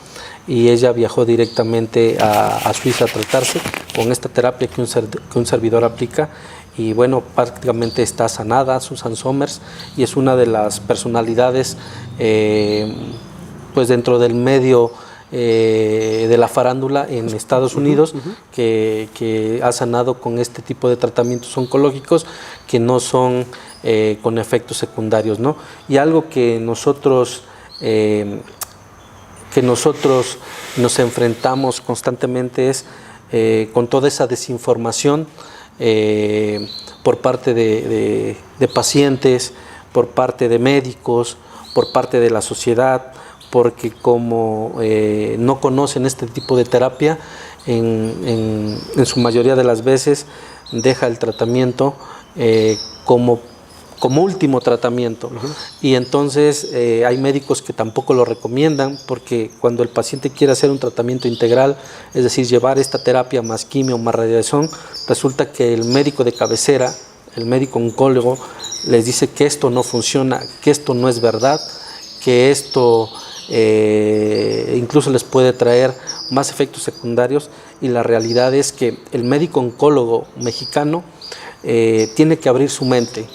y ella viajó directamente a Suiza a tratarse con esta terapia que un servidor aplica, y bueno, prácticamente está sanada, Susan Somers, y es una de las personalidades pues dentro del medio de la farándula en Estados Unidos, que ha sanado con este tipo de tratamientos oncológicos que no son con efectos secundarios, ¿no? Y algo que nosotros nos enfrentamos constantemente es con toda esa desinformación por parte de pacientes, por parte de médicos, por parte de la sociedad, porque como no conocen este tipo de terapia, en su mayoría de las veces deja el tratamiento como último tratamiento. Y entonces hay médicos que tampoco lo recomiendan, porque cuando el paciente quiere hacer un tratamiento integral, es decir, llevar esta terapia más quimio, más radiación, resulta que el médico de cabecera, el médico oncólogo, les dice que esto no funciona, que esto no es verdad, que esto incluso les puede traer más efectos secundarios, y la realidad es que el médico oncólogo mexicano tiene que abrir su mente.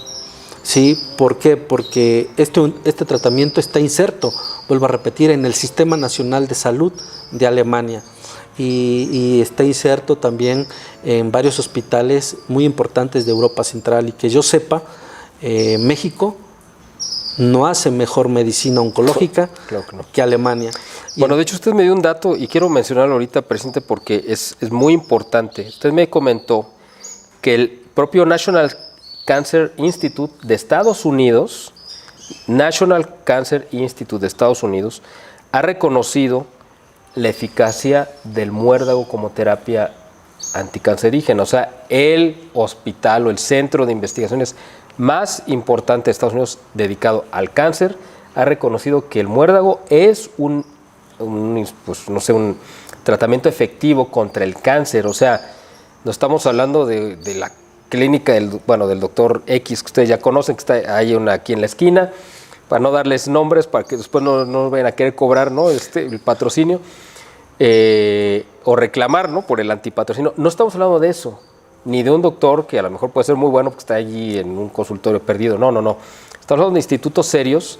¿Sí? ¿Por qué? Porque este tratamiento está inserto, vuelvo a repetir, en el Sistema Nacional de Salud de Alemania, y está inserto también en varios hospitales muy importantes de Europa Central, y que yo sepa, México no hace mejor medicina oncológica Claro que no. que Alemania. Bueno, de hecho usted me dio un dato y quiero mencionarlo ahorita, presidente, porque es muy importante. Usted me comentó que el propio National Cancer Institute de Estados Unidos, ha reconocido la eficacia del muérdago como terapia anticancerígena. O sea, el hospital o el centro de investigaciones más importante de Estados Unidos dedicado al cáncer ha reconocido que el muérdago es un tratamiento efectivo contra el cáncer. O sea, no estamos hablando de la clínica del doctor X, que ustedes ya conocen, que hay una aquí en la esquina, para no darles nombres, para que después no vayan a querer cobrar, ¿no? El patrocinio, o reclamar, ¿no?, por el antipatrocinio. No estamos hablando de eso, ni de un doctor que a lo mejor puede ser muy bueno porque está allí en un consultorio perdido. No. Estamos hablando de institutos serios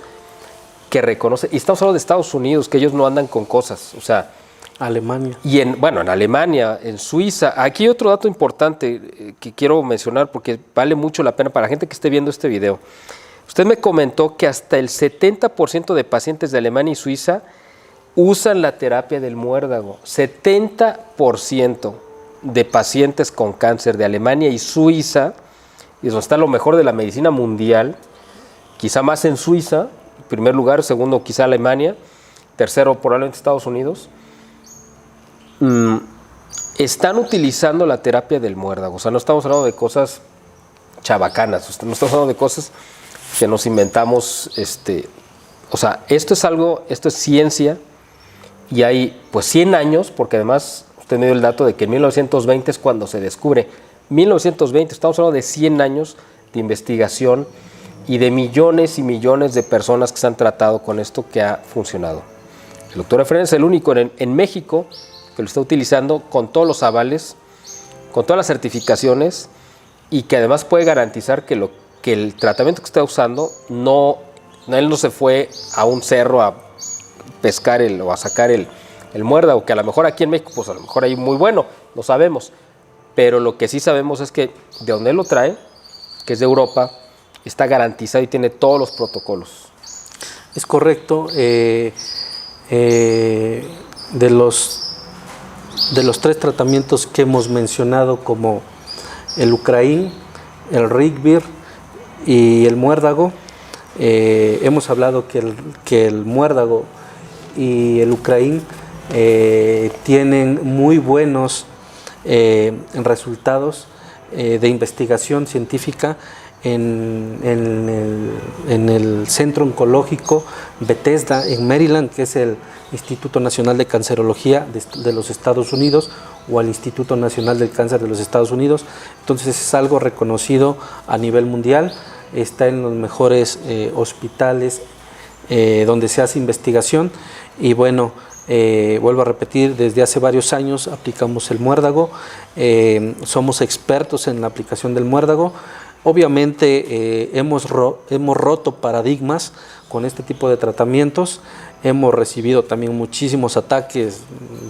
que reconocen, y estamos hablando de Estados Unidos, que ellos no andan con cosas, o sea, Alemania. y en Alemania, en Suiza. Aquí otro dato importante que quiero mencionar porque vale mucho la pena para la gente que esté viendo este video. Usted me comentó que hasta el 70% de pacientes de Alemania y Suiza usan la terapia del muérdago. 70% de pacientes con cáncer de Alemania y Suiza, y eso está lo mejor de la medicina mundial, quizá más en Suiza, en primer lugar, segundo quizá Alemania, tercero probablemente Estados Unidos, están utilizando la terapia del muérdago. O sea, no estamos hablando de cosas chabacanas, no estamos hablando de cosas que nos inventamos. O sea, esto es ciencia, y hay pues 100 años, porque además usted me dio el dato de que en 1920 es cuando se descubre. 1920, estamos hablando de 100 años de investigación y de millones y millones de personas que se han tratado con esto, que ha funcionado. El doctor Efraín es el único en México que lo está utilizando con todos los avales, con todas las certificaciones, y que además puede garantizar que el tratamiento que está usando, él no se fue a un cerro a pescar o a sacar el muérdago, que a lo mejor aquí en México, pues a lo mejor hay muy bueno, lo sabemos, pero lo que sí sabemos es que de donde él lo trae, que es de Europa, está garantizado y tiene todos los protocolos. Es correcto. De los tres tratamientos que hemos mencionado, como el Ucraín, el Rigvir y el muérdago, hemos hablado que el muérdago y el Ucraín tienen muy buenos resultados de investigación científica en el Centro Oncológico Bethesda en Maryland, que es el Instituto Nacional de Cancerología de los Estados Unidos, o al Instituto Nacional del Cáncer de los Estados Unidos. Entonces es algo reconocido a nivel mundial, está en los mejores hospitales donde se hace investigación y bueno, vuelvo a repetir, desde hace varios años aplicamos el muérdago, somos expertos en la aplicación del muérdago. Obviamente hemos roto paradigmas con este tipo de tratamientos, hemos recibido también muchísimos ataques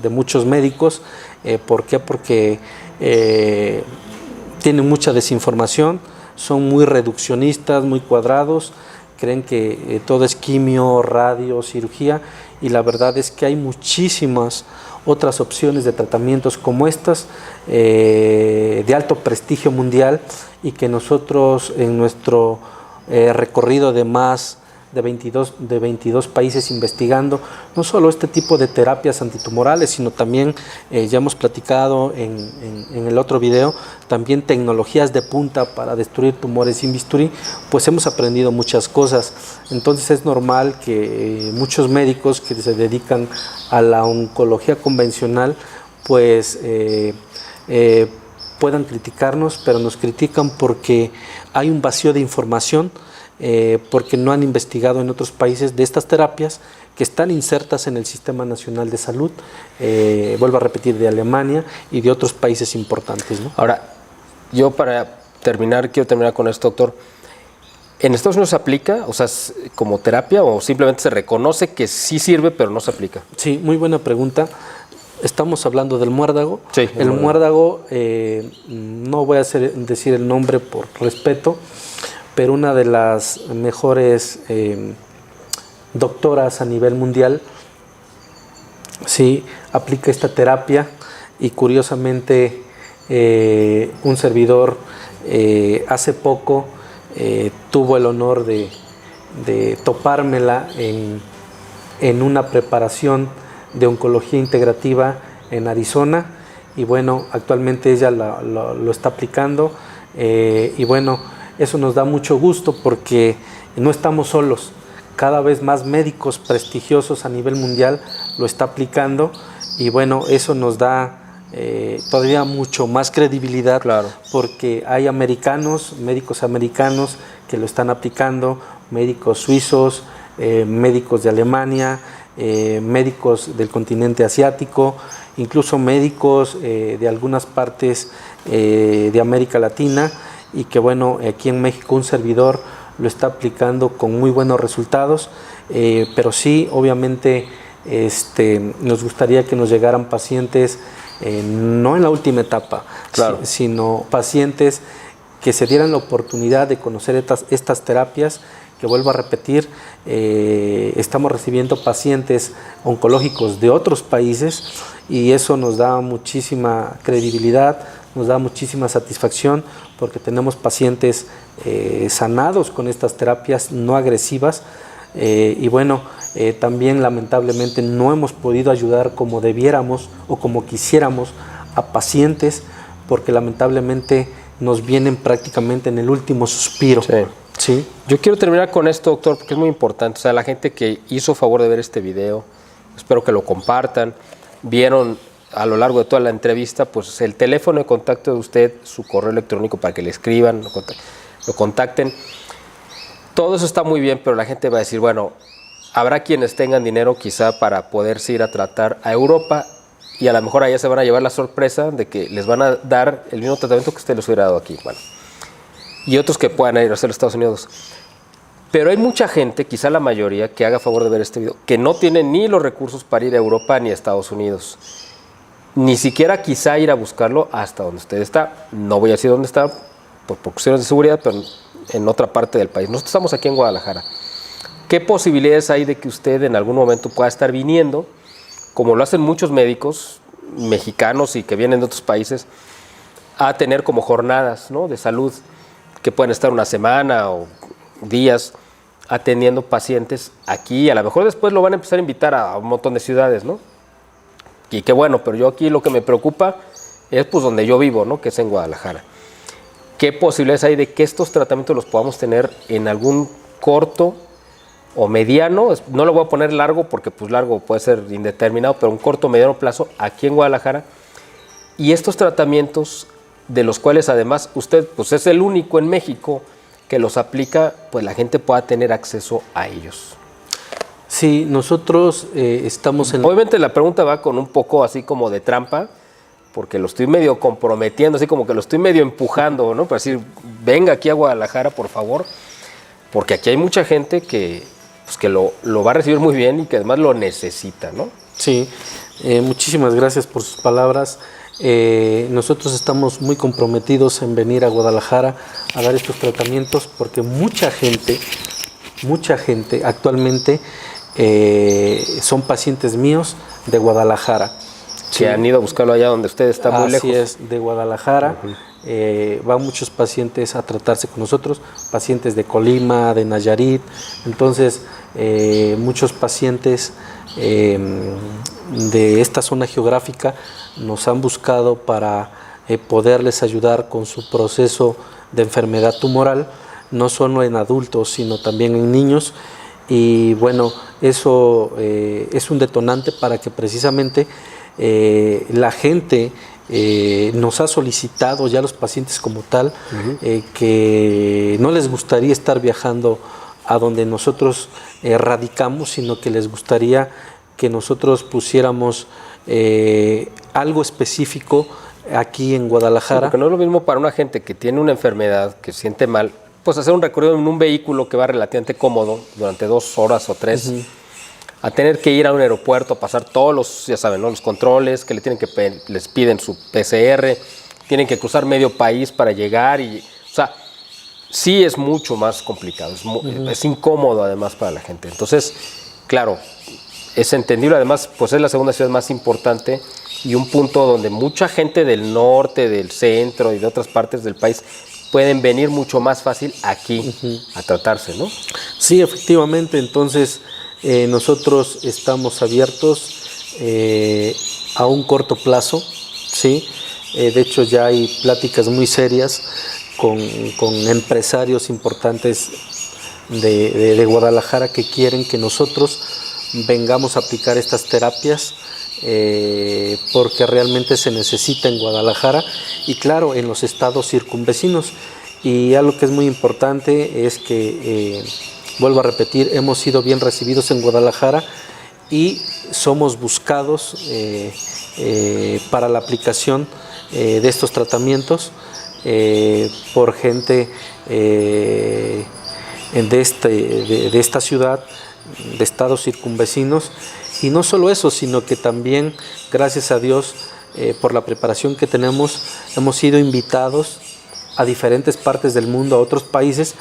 de muchos médicos. ¿Por qué? Porque tienen mucha desinformación, son muy reduccionistas, muy cuadrados, creen que todo es quimio, radio, cirugía, y la verdad es que hay muchísimas otras opciones de tratamientos como estas, de alto prestigio mundial, y que nosotros en nuestro recorrido de más de 22 países investigando no solo este tipo de terapias antitumorales, sino también, ya hemos platicado en el otro video, también tecnologías de punta para destruir tumores sin bisturí, pues hemos aprendido muchas cosas. Entonces es normal que muchos médicos que se dedican a la oncología convencional pues puedan criticarnos, pero nos critican porque hay un vacío de información, porque no han investigado en otros países de estas terapias que están insertas en el Sistema Nacional de Salud, vuelvo a repetir, de Alemania y de otros países importantes, ¿no? Ahora, yo para terminar, quiero terminar con esto, doctor. ¿En Estados Unidos se aplica, o sea, como terapia, o simplemente se reconoce que sí sirve, pero no se aplica? Sí, muy buena pregunta. Estamos hablando del muérdago. Sí, el muérdago, no voy a decir el nombre por respeto, pero una de las mejores doctoras a nivel mundial sí aplica esta terapia, y curiosamente un servidor hace poco tuvo el honor de topármela en una preparación de oncología integrativa en Arizona, y bueno, actualmente ella lo está aplicando, y bueno, eso nos da mucho gusto porque no estamos solos. Cada vez más médicos prestigiosos a nivel mundial lo está aplicando, y bueno, eso nos da todavía mucho más credibilidad, claro, porque hay médicos americanos que lo están aplicando, médicos suizos, médicos de Alemania, médicos del continente asiático, incluso médicos de algunas partes de América Latina, y que bueno, aquí en México un servidor lo está aplicando con muy buenos resultados, pero sí, obviamente nos gustaría que nos llegaran pacientes no en la última etapa, claro, sino pacientes que se dieran la oportunidad de conocer estas terapias, que vuelvo a repetir, estamos recibiendo pacientes oncológicos de otros países, y eso nos da muchísima credibilidad, nos da muchísima satisfacción, porque tenemos pacientes sanados con estas terapias no agresivas, y bueno, también lamentablemente no hemos podido ayudar como debiéramos o como quisiéramos a pacientes, porque lamentablemente nos vienen prácticamente en el último suspiro. Sí. ¿Sí? Yo quiero terminar con esto, doctor, porque es muy importante. O sea, la gente que hizo favor de ver este video, espero que lo compartan, vieron a lo largo de toda la entrevista, pues el teléfono de contacto de usted, su correo electrónico para que le escriban, lo contacten. Todo eso está muy bien, pero la gente va a decir, bueno, habrá quienes tengan dinero quizá para poderse ir a tratar a Europa, y a lo mejor allá se van a llevar la sorpresa de que les van a dar el mismo tratamiento que usted les hubiera dado aquí. Bueno, y otros que puedan ir a hacer a Estados Unidos. Pero hay mucha gente, quizá la mayoría, que haga favor de ver este video, que no tiene ni los recursos para ir a Europa ni a Estados Unidos. Ni siquiera quizá ir a buscarlo hasta donde usted está. No voy a decir dónde está, por cuestiones de seguridad, pero en otra parte del país. Nosotros estamos aquí en Guadalajara. ¿Qué posibilidades hay de que usted en algún momento pueda estar viniendo, como lo hacen muchos médicos mexicanos y que vienen de otros países, a tener como jornadas, ¿no?, de salud, que pueden estar una semana o días atendiendo pacientes aquí? A lo mejor después lo van a empezar a invitar a un montón de ciudades, ¿no? Y qué bueno, pero yo aquí lo que me preocupa es pues donde yo vivo, ¿no?, que es en Guadalajara. ¿Qué posibilidades hay de que estos tratamientos los podamos tener en algún corto o mediano? No lo voy a poner largo porque pues largo puede ser indeterminado, pero un corto o mediano plazo aquí en Guadalajara, Y estos tratamientos, de los cuales además usted pues es el único en México que los aplica, pues la gente pueda tener acceso a ellos. Sí, nosotros estamos en... Obviamente la pregunta va con un poco así como de trampa, porque lo estoy medio comprometiendo, así como que lo estoy medio empujando, ¿no? Para decir, venga aquí a Guadalajara, por favor, porque aquí hay mucha gente que, pues, que lo va a recibir muy bien y que además lo necesita, ¿no? Sí, muchísimas gracias por sus palabras. Nosotros estamos muy comprometidos en venir a Guadalajara a dar estos tratamientos porque mucha gente actualmente son pacientes míos de Guadalajara. Que han ido a buscarlo allá donde usted está muy lejos. Así es, de Guadalajara. Van muchos pacientes a tratarse con nosotros, pacientes de Colima, de Nayarit. Entonces, muchos pacientes de esta zona geográfica nos han buscado para poderles ayudar con su proceso de enfermedad tumoral, no solo en adultos, sino también en niños. Y bueno, eso es un detonante para que precisamente la gente nos ha solicitado, ya los pacientes como tal, que no les gustaría estar viajando a donde nosotros radicamos, sino que les gustaría que nosotros pusiéramos algo específico aquí en Guadalajara. Sí, porque no es lo mismo para una gente que tiene una enfermedad, que siente mal, pues hacer un recorrido en un vehículo que va relativamente cómodo durante 2 horas o 3, a tener que ir a un aeropuerto, a pasar todos los, ya saben, ¿no? Los controles, que les piden su PCR, tienen que cruzar medio país para llegar y, o sea, sí es mucho más complicado, es incómodo además para la gente. Entonces, claro, es entendible, además, pues es la segunda ciudad más importante y un punto donde mucha gente del norte, del centro y de otras partes del país pueden venir mucho más fácil aquí a tratarse, ¿no? Sí, efectivamente, entonces nosotros estamos abiertos a un corto plazo, ¿sí? De hecho ya hay pláticas muy serias con empresarios importantes de Guadalajara que quieren que nosotros vengamos a aplicar estas terapias porque realmente se necesita en Guadalajara y claro, en los estados circunvecinos. Y algo que es muy importante es que, vuelvo a repetir, hemos sido bien recibidos en Guadalajara y somos buscados para la aplicación de estos tratamientos por gente de esta ciudad, de estados circunvecinos. Y no solo eso, sino que también, gracias a Dios, por la preparación que tenemos, hemos sido invitados a diferentes partes del mundo, a otros países,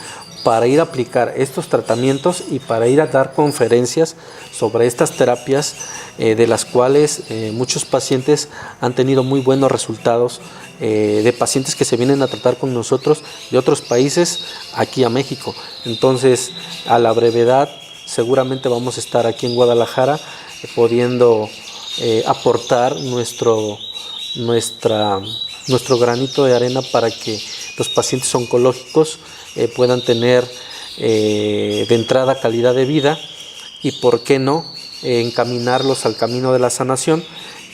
para ir a aplicar estos tratamientos y para ir a dar conferencias sobre estas terapias, de las cuales muchos pacientes han tenido muy buenos resultados, de pacientes que se vienen a tratar con nosotros de otros países aquí a México. Entonces, a la brevedad, seguramente vamos a estar aquí en Guadalajara pudiendo aportar nuestro granito de arena para que los pacientes oncológicos puedan tener de entrada calidad de vida y, por qué no, encaminarlos al camino de la sanación.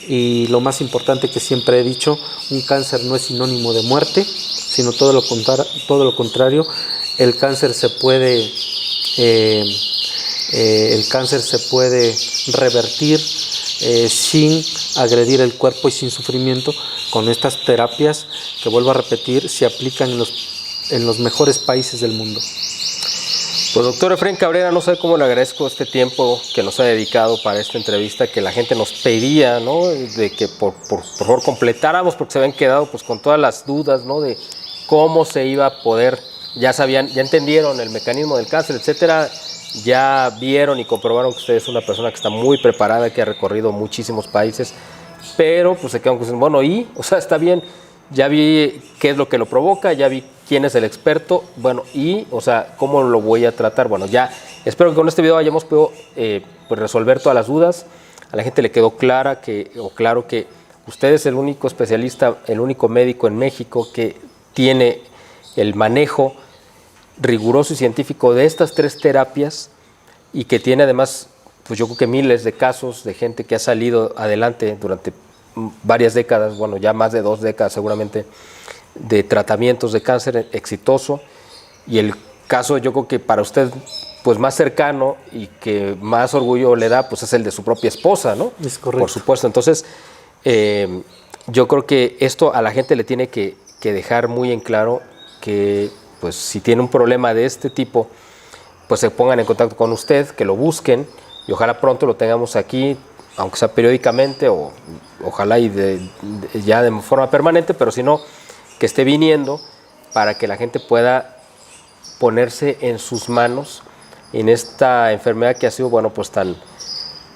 Y lo más importante que siempre he dicho, un cáncer no es sinónimo de muerte, sino todo lo contrario. El cáncer se puede revertir sin agredir el cuerpo y sin sufrimiento con estas terapias que, vuelvo a repetir, se aplican en los mejores países del mundo. Pues doctor Efraín Cabrera, no sé cómo le agradezco este tiempo que nos ha dedicado para esta entrevista, que la gente nos pedía, ¿no? De que por favor completáramos, porque se habían quedado pues con todas las dudas, ¿no? De cómo se iba a poder, ya entendieron el mecanismo del cáncer, etcétera, ya vieron y comprobaron que usted es una persona que está muy preparada, que ha recorrido muchísimos países, pero pues se quedan con, bueno, o sea, está bien, ya vi qué es lo que lo provoca, ya vi quién es el experto, bueno, o sea, ¿cómo lo voy a tratar? Bueno, ya espero que con este video hayamos podido pues resolver todas las dudas. A la gente le quedó claro que usted es el único especialista, el único médico en México que tiene el manejo riguroso y científico de estas 3 terapias y que tiene además, pues yo creo que miles de casos de gente que ha salido adelante durante varias décadas, bueno, ya más de 2 décadas seguramente, de tratamientos de cáncer exitoso. Y el caso, yo creo que para usted, pues más cercano y que más orgullo le da, pues es el de su propia esposa, ¿no? Es correcto. Por supuesto. Entonces, yo creo que esto a la gente le tiene que dejar muy en claro que, pues, si tiene un problema de este tipo, pues se pongan en contacto con usted, que lo busquen y ojalá pronto lo tengamos aquí, aunque sea periódicamente o ojalá ya de forma permanente, pero si no, que esté viniendo para que la gente pueda ponerse en sus manos en esta enfermedad que ha sido, bueno, pues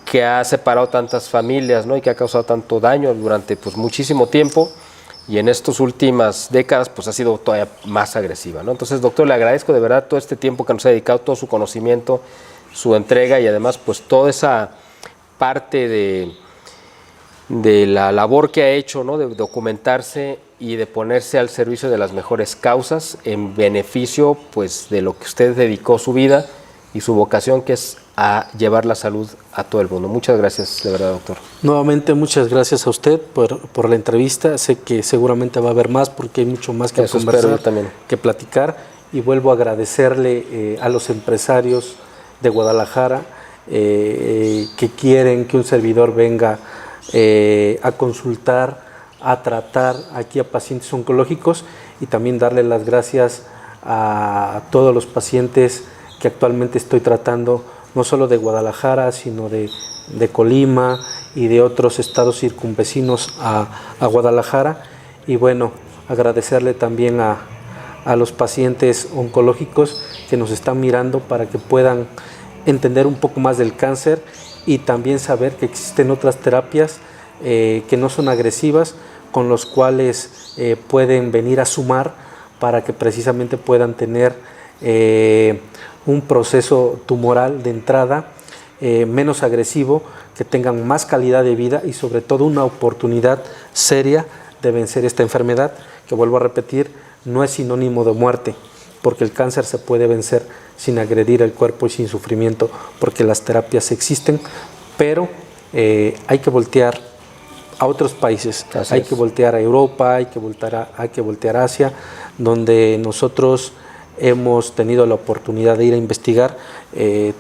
que ha separado tantas familias, ¿no? Y que ha causado tanto daño durante, pues, muchísimo tiempo. Y en estas últimas décadas, pues ha sido todavía más agresiva, ¿no? Entonces, doctor, le agradezco de verdad todo este tiempo que nos ha dedicado, todo su conocimiento, su entrega y además, pues, toda esa parte de la labor que ha hecho, ¿no? De documentarse y de ponerse al servicio de las mejores causas en beneficio, pues, de lo que usted dedicó su vida y su vocación, que es a llevar la salud a todo el mundo. Muchas gracias, de verdad, doctor. Nuevamente, muchas gracias a usted por la entrevista. Sé que seguramente va a haber más porque hay mucho más que conversar, que platicar. Y vuelvo a agradecerle a los empresarios de Guadalajara que quieren que un servidor venga a consultar, a tratar aquí a pacientes oncológicos, y también darle las gracias a todos los pacientes que actualmente estoy tratando, no solo de Guadalajara, sino de Colima y de otros estados circunvecinos a Guadalajara. Y bueno, agradecerle también a los pacientes oncológicos que nos están mirando para que puedan entender un poco más del cáncer y también saber que existen otras terapias que no son agresivas, con los cuales pueden venir a sumar para que precisamente puedan tener un proceso tumoral de entrada menos agresivo, que tengan más calidad de vida y sobre todo una oportunidad seria de vencer esta enfermedad, que vuelvo a repetir, no es sinónimo de muerte, porque el cáncer se puede vencer sin agredir el cuerpo y sin sufrimiento, porque las terapias existen, pero hay que voltear a otros países, hay que voltear a Europa, hay que voltear a Asia, donde nosotros hemos tenido la oportunidad de ir a investigar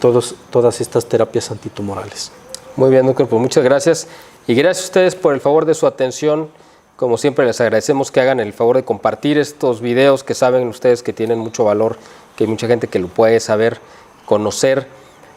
todas estas terapias antitumorales. Muy bien, doctor, pues muchas gracias. Y gracias a ustedes por el favor de su atención. Como siempre, les agradecemos que hagan el favor de compartir estos videos, que saben ustedes que tienen mucho valor, que hay mucha gente que lo puede saber, conocer,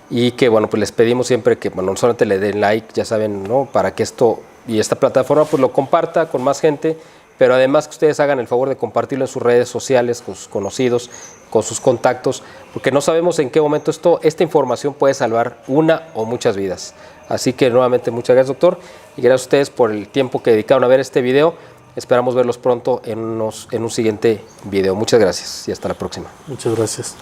y que, bueno, pues les pedimos siempre que, bueno, no solamente le den like, ya saben, ¿no? Para que esto y esta plataforma pues lo comparta con más gente, pero además que ustedes hagan el favor de compartirlo en sus redes sociales, con sus conocidos, con sus contactos, porque no sabemos en qué momento esta información puede salvar una o muchas vidas. Así que nuevamente muchas gracias, doctor, y gracias a ustedes por el tiempo que dedicaron a ver este video. Esperamos verlos pronto en un siguiente video. Muchas gracias y hasta la próxima. Muchas gracias.